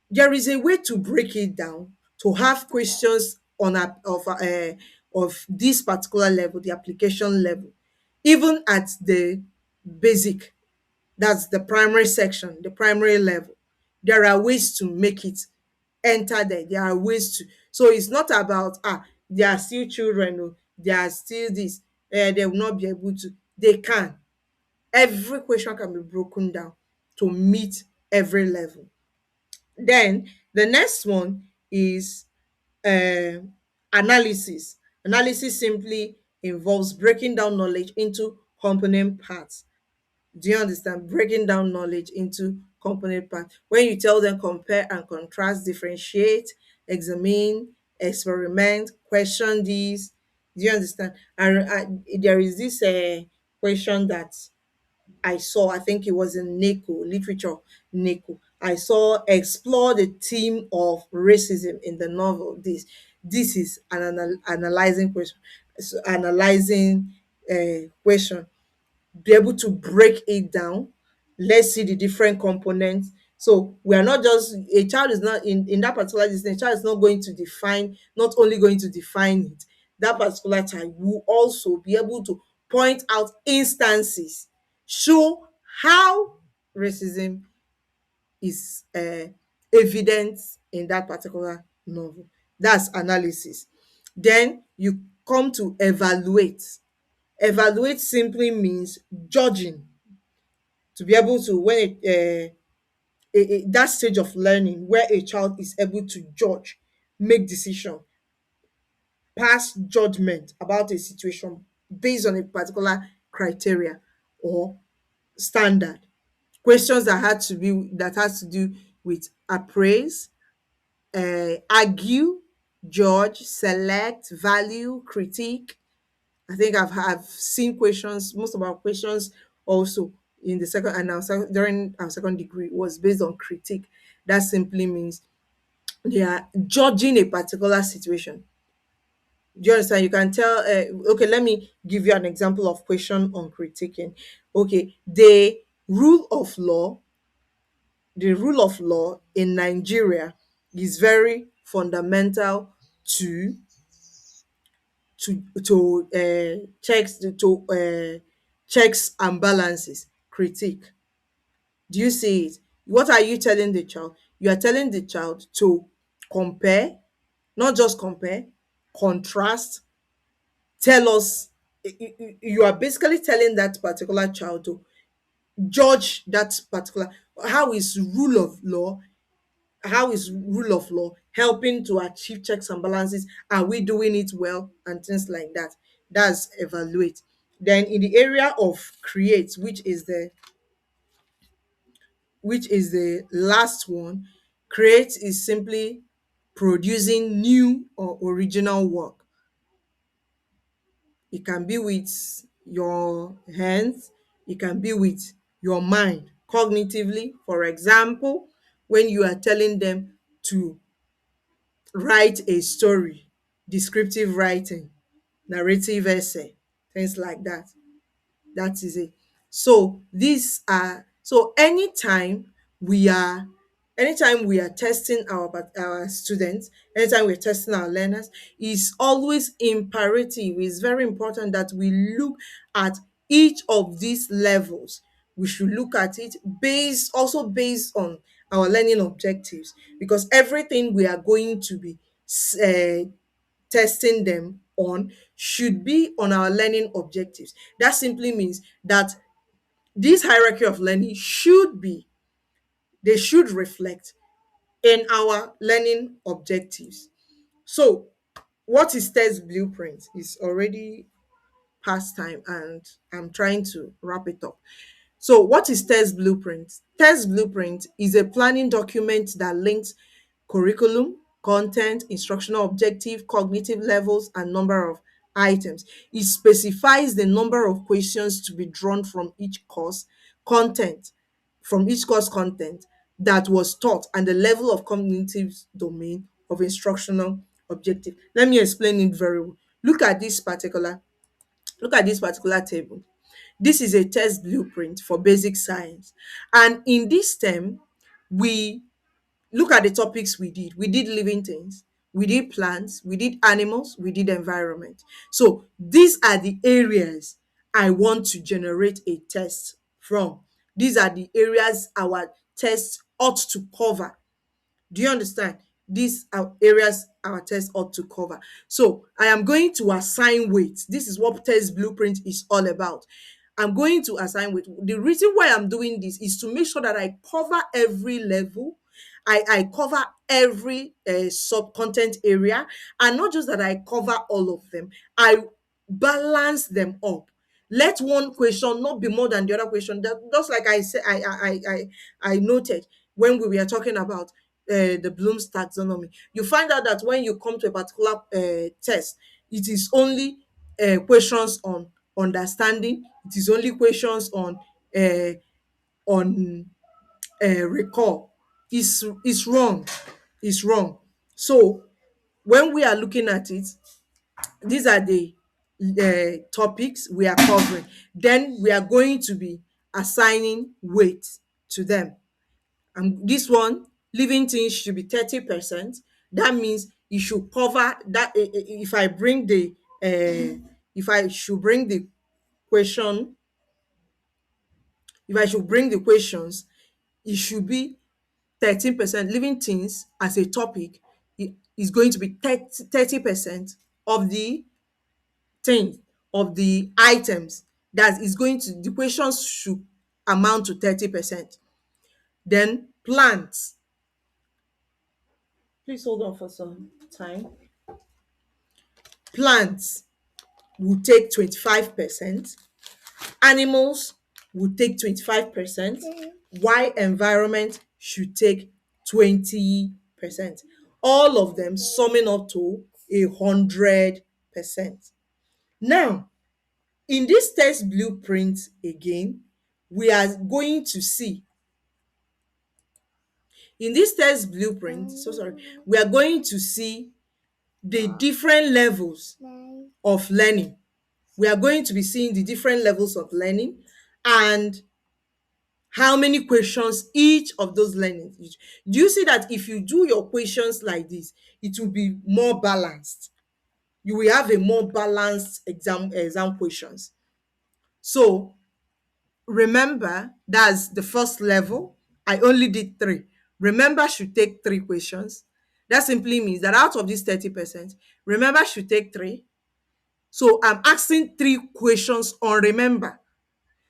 there is a way to break it down to have questions of this particular level, the application level, even at the basic, that's the primary section, the primary level. There are ways to make it enter there. There are ways to. So it's not about, they are still children, oh, they are still this, they will not be able to. They can. Every question can be broken down to meet every level. Then the next one is analysis. Analysis simply involves breaking down knowledge into component parts. Do you understand? Breaking down knowledge into component parts. When you tell them compare and contrast, differentiate, examine, experiment, question these. Do you understand? And there is this question that I saw, I think it was in NACO, literature NACO. I saw explore the theme of racism in the novel. This is an analyzing question. So analyzing question. Be able to break it down. Let's see the different components. So we are not just, a child is not in that particular distance, a child is not going to define, not only going to define it. That particular child will also be able to point out instances, show how racism is evident in that particular novel. That's analysis. Then you come to evaluate. Evaluate simply means judging, to be able to, when that stage of learning where a child is able to judge, make decision, pass judgment about a situation based on a particular criteria or standard. Questions that has to do with appraise, argue, judge, select, value, critique. I think I've seen questions. Most of our questions also in the second and during our second degree was based on critique. That simply means they are judging a particular situation. Do you understand? You can tell. Okay, let me give you an example of question on critiquing. Okay, the rule of law in Nigeria is very fundamental to checks and balances. Critique. Do you see it? What are you telling the child? You are telling the child to compare, not just compare, contrast, tell us. You are basically telling that particular child to judge that particular, how is rule of law, helping to achieve checks and balances? Are we doing it well? And things like that. That's evaluate. Then in the area of create, which is the last one, create is simply producing new or original work. It can be with your hands, it can be with your mind, cognitively. For example, when you are telling them to write a story, descriptive writing, narrative essay, things like that. That is it. So these are, so anytime we are testing our students, anytime we're testing our learners, it's always imperative, it's very important that we look at each of these levels. We should look at it based on our learning objectives, because everything we are going to be testing them on should be on our learning objectives. That simply means that this hierarchy of learning should be, they should reflect in our learning objectives. So, what is test blueprint? Is already past time and I'm trying to wrap it up. So, what is test blueprint? Test blueprint is a planning document that links curriculum, content, instructional objective, cognitive levels, and number of items. It specifies the number of questions to be drawn content, from each course content that was taught, and the level of cognitive domain of instructional objective. Let me explain it very well. Look at this particular table. This is a test blueprint for basic science. And in this term, we look at the topics we did. We did living things, we did plants, we did animals, we did environment. So these are the areas I want to generate a test from. These are the areas our test ought to cover. Do you understand? These are areas our test ought to cover. So I am going to assign weight. This is what test blueprint is all about. I'm going to assign weight. The reason why I'm doing this is to make sure that I cover every level. I cover every sub content area, and not just that I cover all of them. I balance them up. Let one question not be more than the other question. Just like I said, I noted when we were talking about the Bloom's taxonomy. You find out that when you come to a particular test, it is only questions on understanding. It is only questions uh, on recall. Is wrong. Is wrong. So when we are looking at it, these are the topics we are covering. Then we are going to be assigning weight to them. And this one, living things should be 30%. That means you should cover that. If I bring the if I should bring the question, if I should bring the questions, it should be 13%. Living things as a topic is going to be 30% of the thing, of the items. That is going to, the questions should amount to 30%. Then plants. Please hold on for some time. Plants will take 25%, animals will take 25%, while environment should take 20%. All of them summing up to 100%. Now, in this test blueprint again, we are going to see, in this test blueprint, so sorry, we are going to see the different levels of learning. We are going to be seeing the different levels of learning and how many questions each of those learning. Do you see that if you do your questions like this, it will be more balanced? You will have a more balanced exam questions. So remember, that's the first level. I only did three. Remember should take three questions. That simply means that out of this 30%, remember should take three. So I'm asking three questions on remember.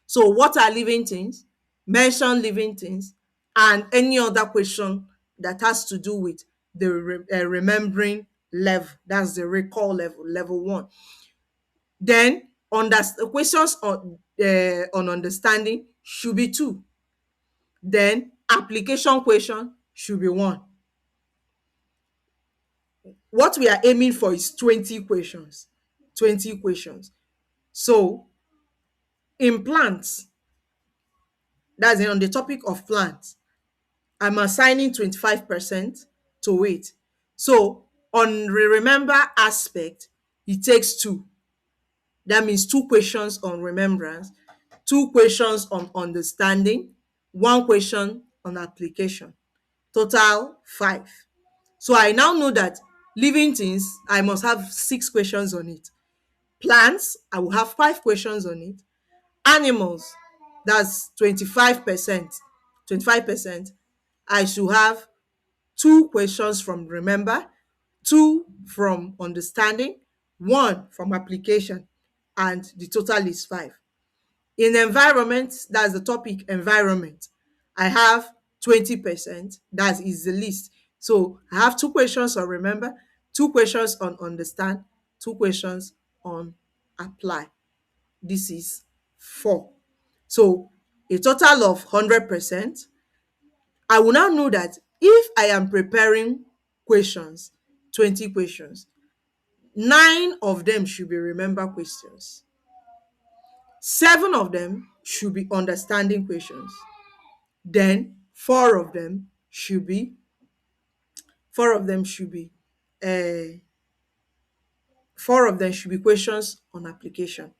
So what are living things? Mention living things and any other question that has to do with the remembering level. That's the recall level, level one. Then questions on understanding should be two. Then application question should be one. What we are aiming for is 20 questions. 20 questions. So in plants, that's on the topic of plants, I'm assigning 25% to it. So on the remember aspect, it takes two. That means two questions on remembrance, two questions on understanding, one question on application. Total five. So I now know that living things, I must have six questions on it. Plants, I will have five questions on it. Animals, that's 25%. 25%. I should have two questions from remember, two from understanding, 1 from application, and the total is 5. In environment, that's the topic environment, I have 20%, that is the list. So I have 2 questions on remember, 2 questions on understand, 2 questions on apply. This is 4. So a total of 100%. I will now know that if I am preparing questions, 20 questions, 9 of them should be remember questions, 7 of them should be understanding questions, then 4 of them should be questions on application,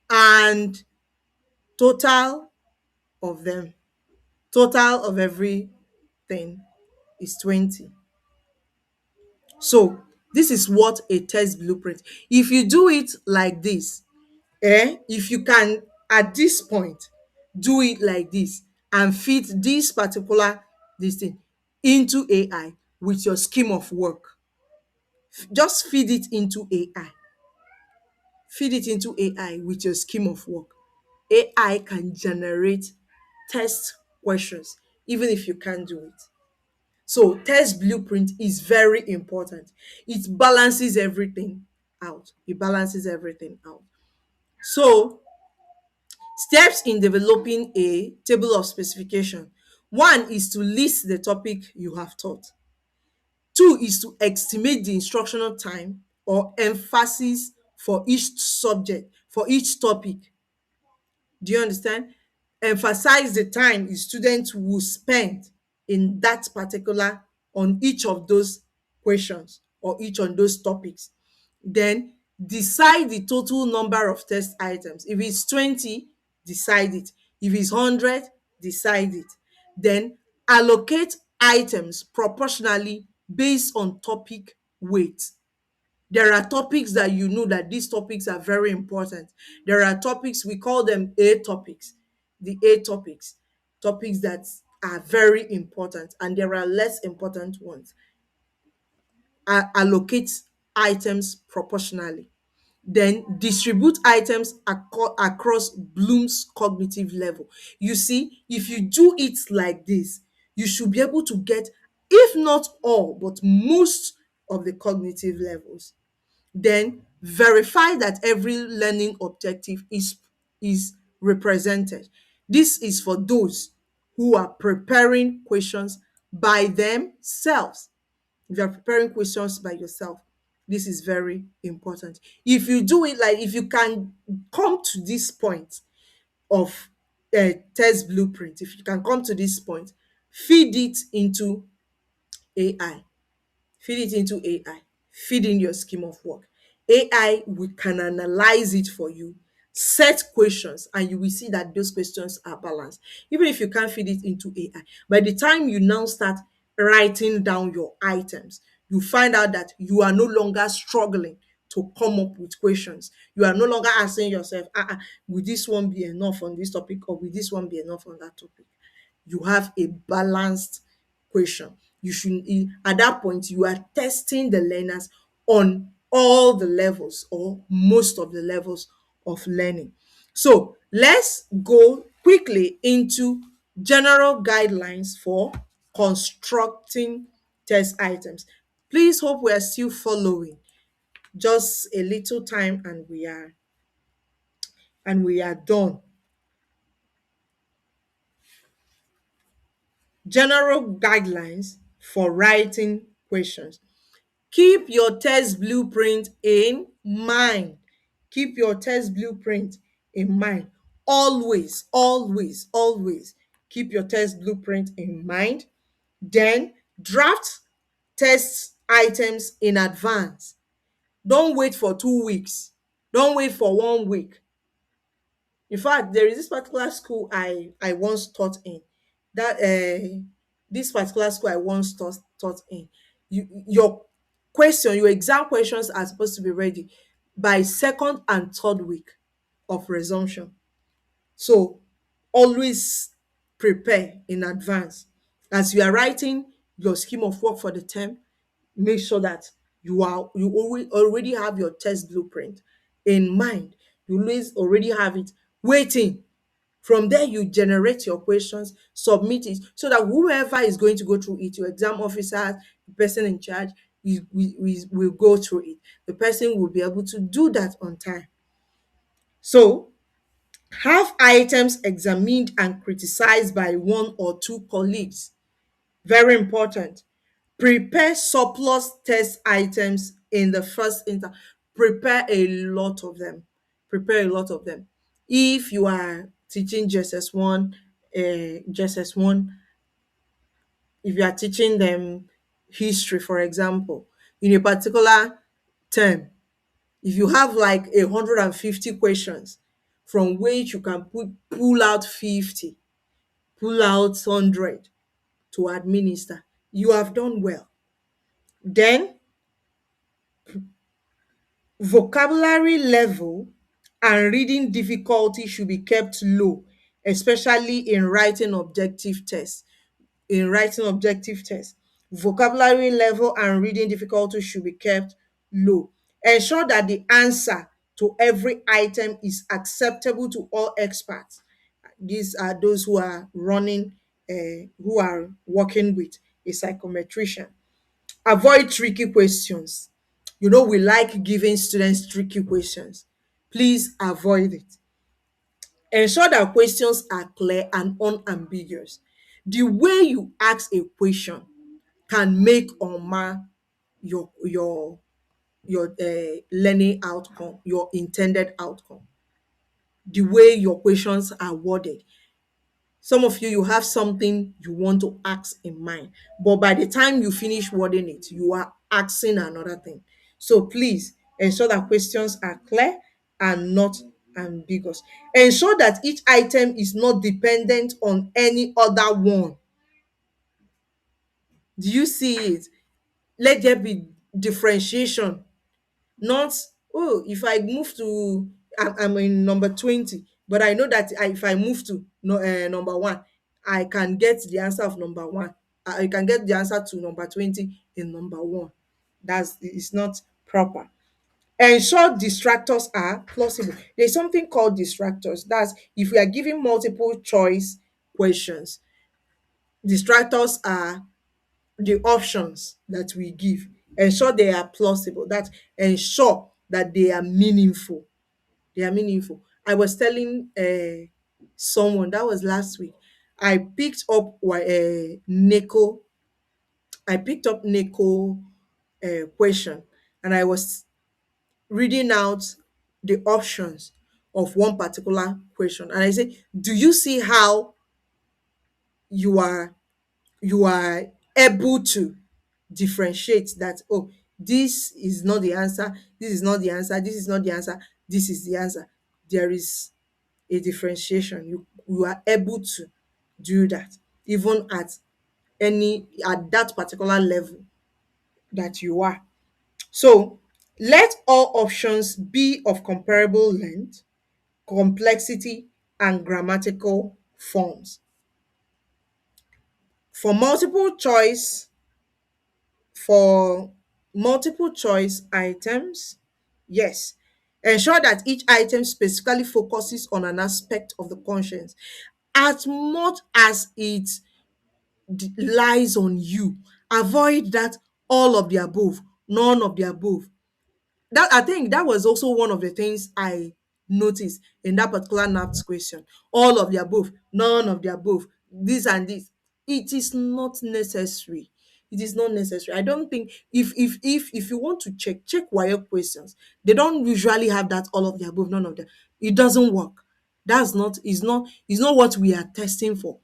and total of them total of everything is 20. So this is what a test blueprint. If you do it like this, if you can at this point do it like this and fit this particular this thing into AI with your scheme of work, just feed it into AI with your scheme of work. AI can generate test questions even if you can't do it. So test blueprint is very important. It balances everything out. So steps in developing a table of specification. 1 is to list the topic you have taught. 2 is to estimate the instructional time or emphasis for each subject, for each topic. Do you understand? Emphasize the time the student will spend in that particular, on each of those questions or each on those topics. Then decide the total number of test items. If it's 20, decide it. If it's 100, decide it. Then allocate items proportionally based on topic weight. There are topics that you know that these topics are very important. There are topics, we call them A topics, the A topics, topics that are very important, and there are less important ones. Allocate items proportionally. Then distribute items across Bloom's cognitive level. You see, if you do it like this, you should be able to get, if not all, but most of the cognitive levels. Then verify that every learning objective is represented. This is for those who are preparing questions by themselves. If you are preparing questions by yourself, this is very important. If you do it like, if you can come to this point of test blueprint, if you can come to this point, feed it into AI. Feed in your scheme of work. AI can analyze it for you, set questions, and you will see that those questions are balanced. Even if you can't feed it into AI, by the time you now start writing down your items, you find out that you are no longer struggling to come up with questions. You are no longer asking yourself, will this one be enough on this topic, or will this one be enough on that topic? You have a balanced question. You should, at that point, you are testing the learners on all the levels or most of the levels of learning. So let's go quickly into general guidelines for constructing test items. Please hope we are still following. Just a little time and we are done. General guidelines for writing questions. Keep your test blueprint in mind. Keep your test blueprint in mind. Always, always, always keep your test blueprint in mind. Then draft test items in advance. Don't wait for 2 weeks. Don't wait for 1 week. In fact, there is this particular school I once taught in. That this particular school I once taught in. Your your exam questions are supposed to be ready by second and third week of resumption. So always prepare in advance. As you are writing your scheme of work for the term, make sure that You already have your test blueprint in mind. You always already have it waiting. From there, you generate your questions, submit it, so that whoever is going to go through it, your exam officer, the person in charge, will go through it. The person will be able to do that on time. So, have items examined and criticized by one or two colleagues. Very important. Prepare surplus test items in the first instance. Prepare a lot of them. Prepare a lot of them. If you are teaching JSS1, JSS1, if you are teaching them history, for example, in a particular term, if you have like 150 questions, from which you can pull out 50, pull out 100 to administer, you have done well. Then, vocabulary level and reading difficulty should be kept low, especially in writing objective tests. In writing objective tests, vocabulary level and reading difficulty should be kept low. Ensure that the answer to every item is acceptable to all experts. These are those who are who are working with a psychometrician. Avoid tricky questions. We like giving students tricky questions. Please avoid it. Ensure that questions are clear and unambiguous. The way you ask a question can make or mar your learning outcome, your intended outcome. The way your questions are worded. Some of you, you have something you want to ask in mind, but by the time you finish wording it, you are asking another thing. So please ensure that questions are clear and not ambiguous. Ensure that each item is not dependent on any other one. Do you see it? Let there be differentiation. Not, oh, if I move to, I'm in number 20, but I know that if I move to no, number one, I can get the answer of number one. I can get the answer to number 20 in number one. That's It's not proper. Ensure distractors are plausible. There's something called distractors. That's if we are giving multiple choice questions. Distractors are the options that we give. Ensure they are plausible. That ensure that they are meaningful. They are meaningful. I was telling someone that was last week. I picked up NECO. I picked up NECO question, and I was reading out the options of one particular question, and I say, "Do you see how you are you are able to differentiate that, oh, this is not the answer, this is not the answer, this is not the answer, this is the answer." There is a differentiation. You are able to do that, even at that particular level that you are. So let all options be of comparable length, complexity, and grammatical forms. For multiple choice For multiple choice items, yes. Ensure that each item specifically focuses on an aspect of the conscience. As much as it lies on you, avoid that all of the above, none of the above. That, I think, that was also one of the things I noticed in that particular NAPS question. All of the above, none of the above, this and this. It is not necessary. It is not necessary. I don't think, if you want to check wire questions, they don't usually have that all of the above, none of them. It doesn't work. That's not is not what we are testing for.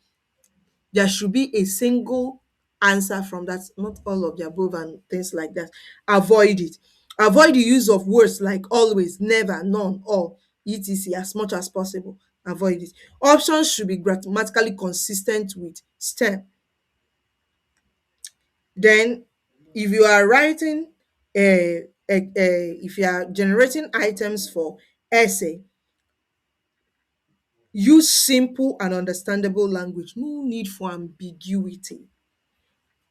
There should be a single answer from that, not all of the above and things like that. Avoid it. Avoid the use of words like always, never, none, all, etc. as much as possible. Avoid it. Options should be grammatically consistent with STEM. Then, if you are writing, if you are generating items for essay, use simple and understandable language. No need for ambiguity.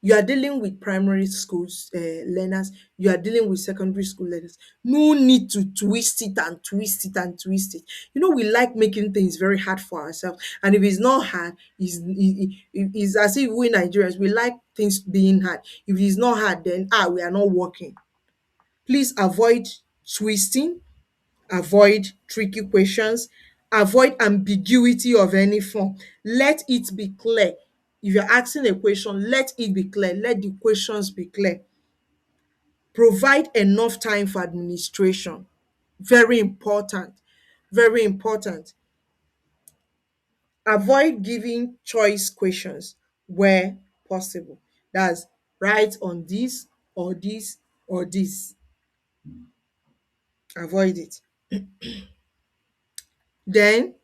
You are dealing with primary schools learners, you are dealing with secondary school learners. No need to twist it and twist it and twist it. We like making things very hard for ourselves, and if it's not hard, it's as if we Nigerians, we like things being hard. If it's not hard, then we are not working. Please avoid twisting, avoid tricky questions, avoid ambiguity of any form. Let it be clear. If you're asking a question, let it be clear. Let the questions be clear. Provide enough time for administration. Very important. Very important. Avoid giving choice questions where possible. That's write on this or this or this. Avoid it. Then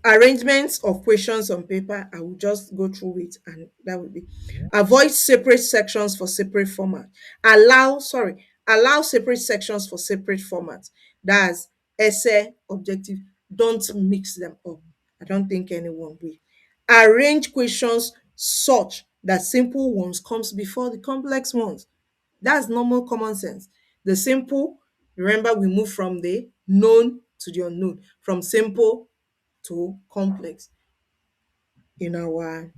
arrangements of questions on paper, I will just go through it, and that will be: avoid separate sections for separate format. Allow separate sections for separate formats. That's essay, objective. Don't mix them up. I don't think anyone will. Arrange questions such that simple ones comes before the complex ones. That's normal common sense. The simple, remember, we move from the known to the unknown, from simple to complex in our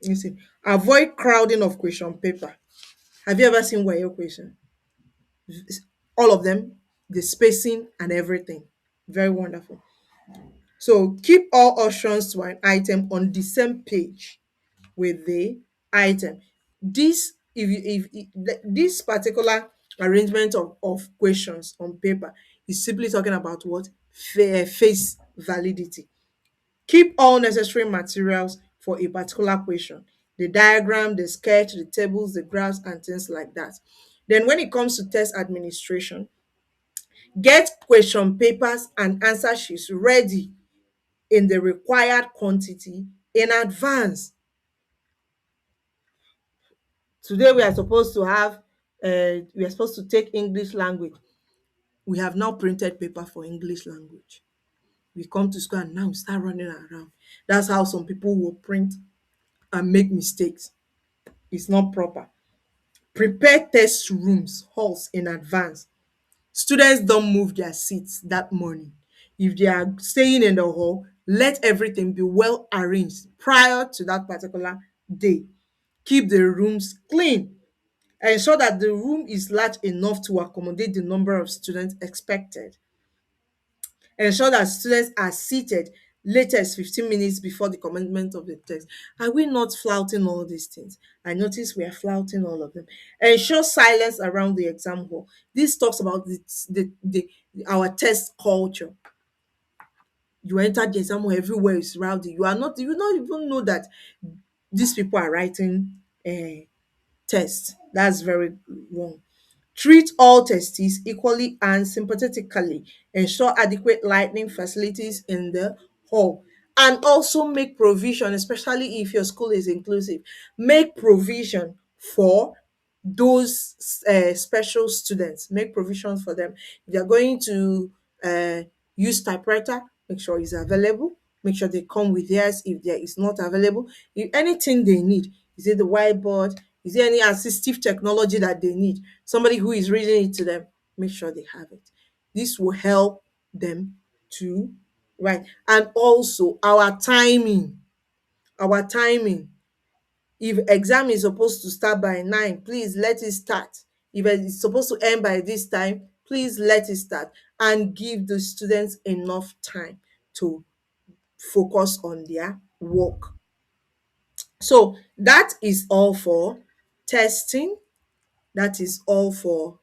you see. Avoid crowding of question paper. Have you ever seen your question? All of them, the spacing and everything. Very wonderful. So keep all options to an item on the same page with the item. This if you if this particular arrangement of questions on paper is simply talking about what? Face validity. Keep all necessary materials for a particular question: the diagram, the sketch, the tables, the graphs, and things like that. Then, when it comes to test administration, get question papers and answer sheets ready in the required quantity in advance. Today, we are supposed to take English language. We have now printed paper for English language. We come to school and now we start running around. That's how some people will print and make mistakes. It's not proper. Prepare test rooms, halls in advance. Students don't move their seats that morning. If they are staying in the hall, let everything be well arranged prior to that particular day. Keep the rooms clean. Ensure that the room is large enough to accommodate the number of students expected. Ensure that students are seated latest 15 minutes before the commencement of the test. Are we not flouting all these things? I notice we are flouting all of them. Ensure silence around the exam hall. This talks about our test culture. You enter the exam hall, everywhere is rowdy. You don't even know that these people are writing tests. That's very wrong. Treat all testees equally and sympathetically. Ensure adequate lighting facilities in the hall. And also make provision, especially if your school is inclusive, make provision for those special students. Make provisions for them. If they're going to uh, use typewriter, make sure it's available. Make sure they come with theirs if there is not available. If anything they need, is it the whiteboard? Is there any assistive technology that they need? Somebody who is reading it to them, make sure they have it. This will help them to write. And also our timing. If exam is supposed to start by 9, please let it start. If it is supposed to end by this time, please let it start, and give the students enough time to focus on their work. So that is all for testing. That is all from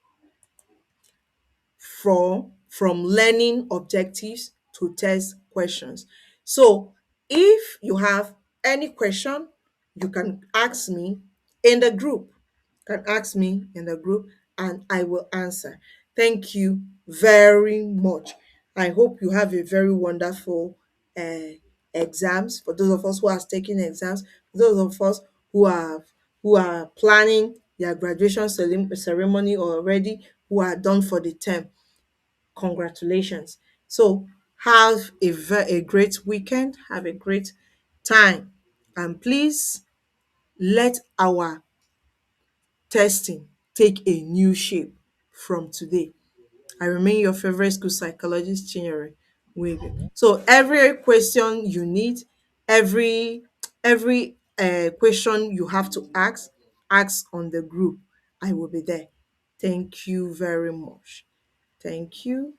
learning objectives to test questions. So if you have any question, you can ask me in the group. Can ask me in the group and I will answer. Thank you very much. I hope you have a very wonderful exams. For those of us who are taking exams, for those of us who are planning their graduation ceremony already, who are done for the term, congratulations. So have a great weekend, have a great time, and please Let our testing take a new shape from today. I remain your favorite school psychologist, Chinyere Nwaebiem. So every question you need, every question you have to ask, ask on the group. I will be there. Thank you very much. Thank you.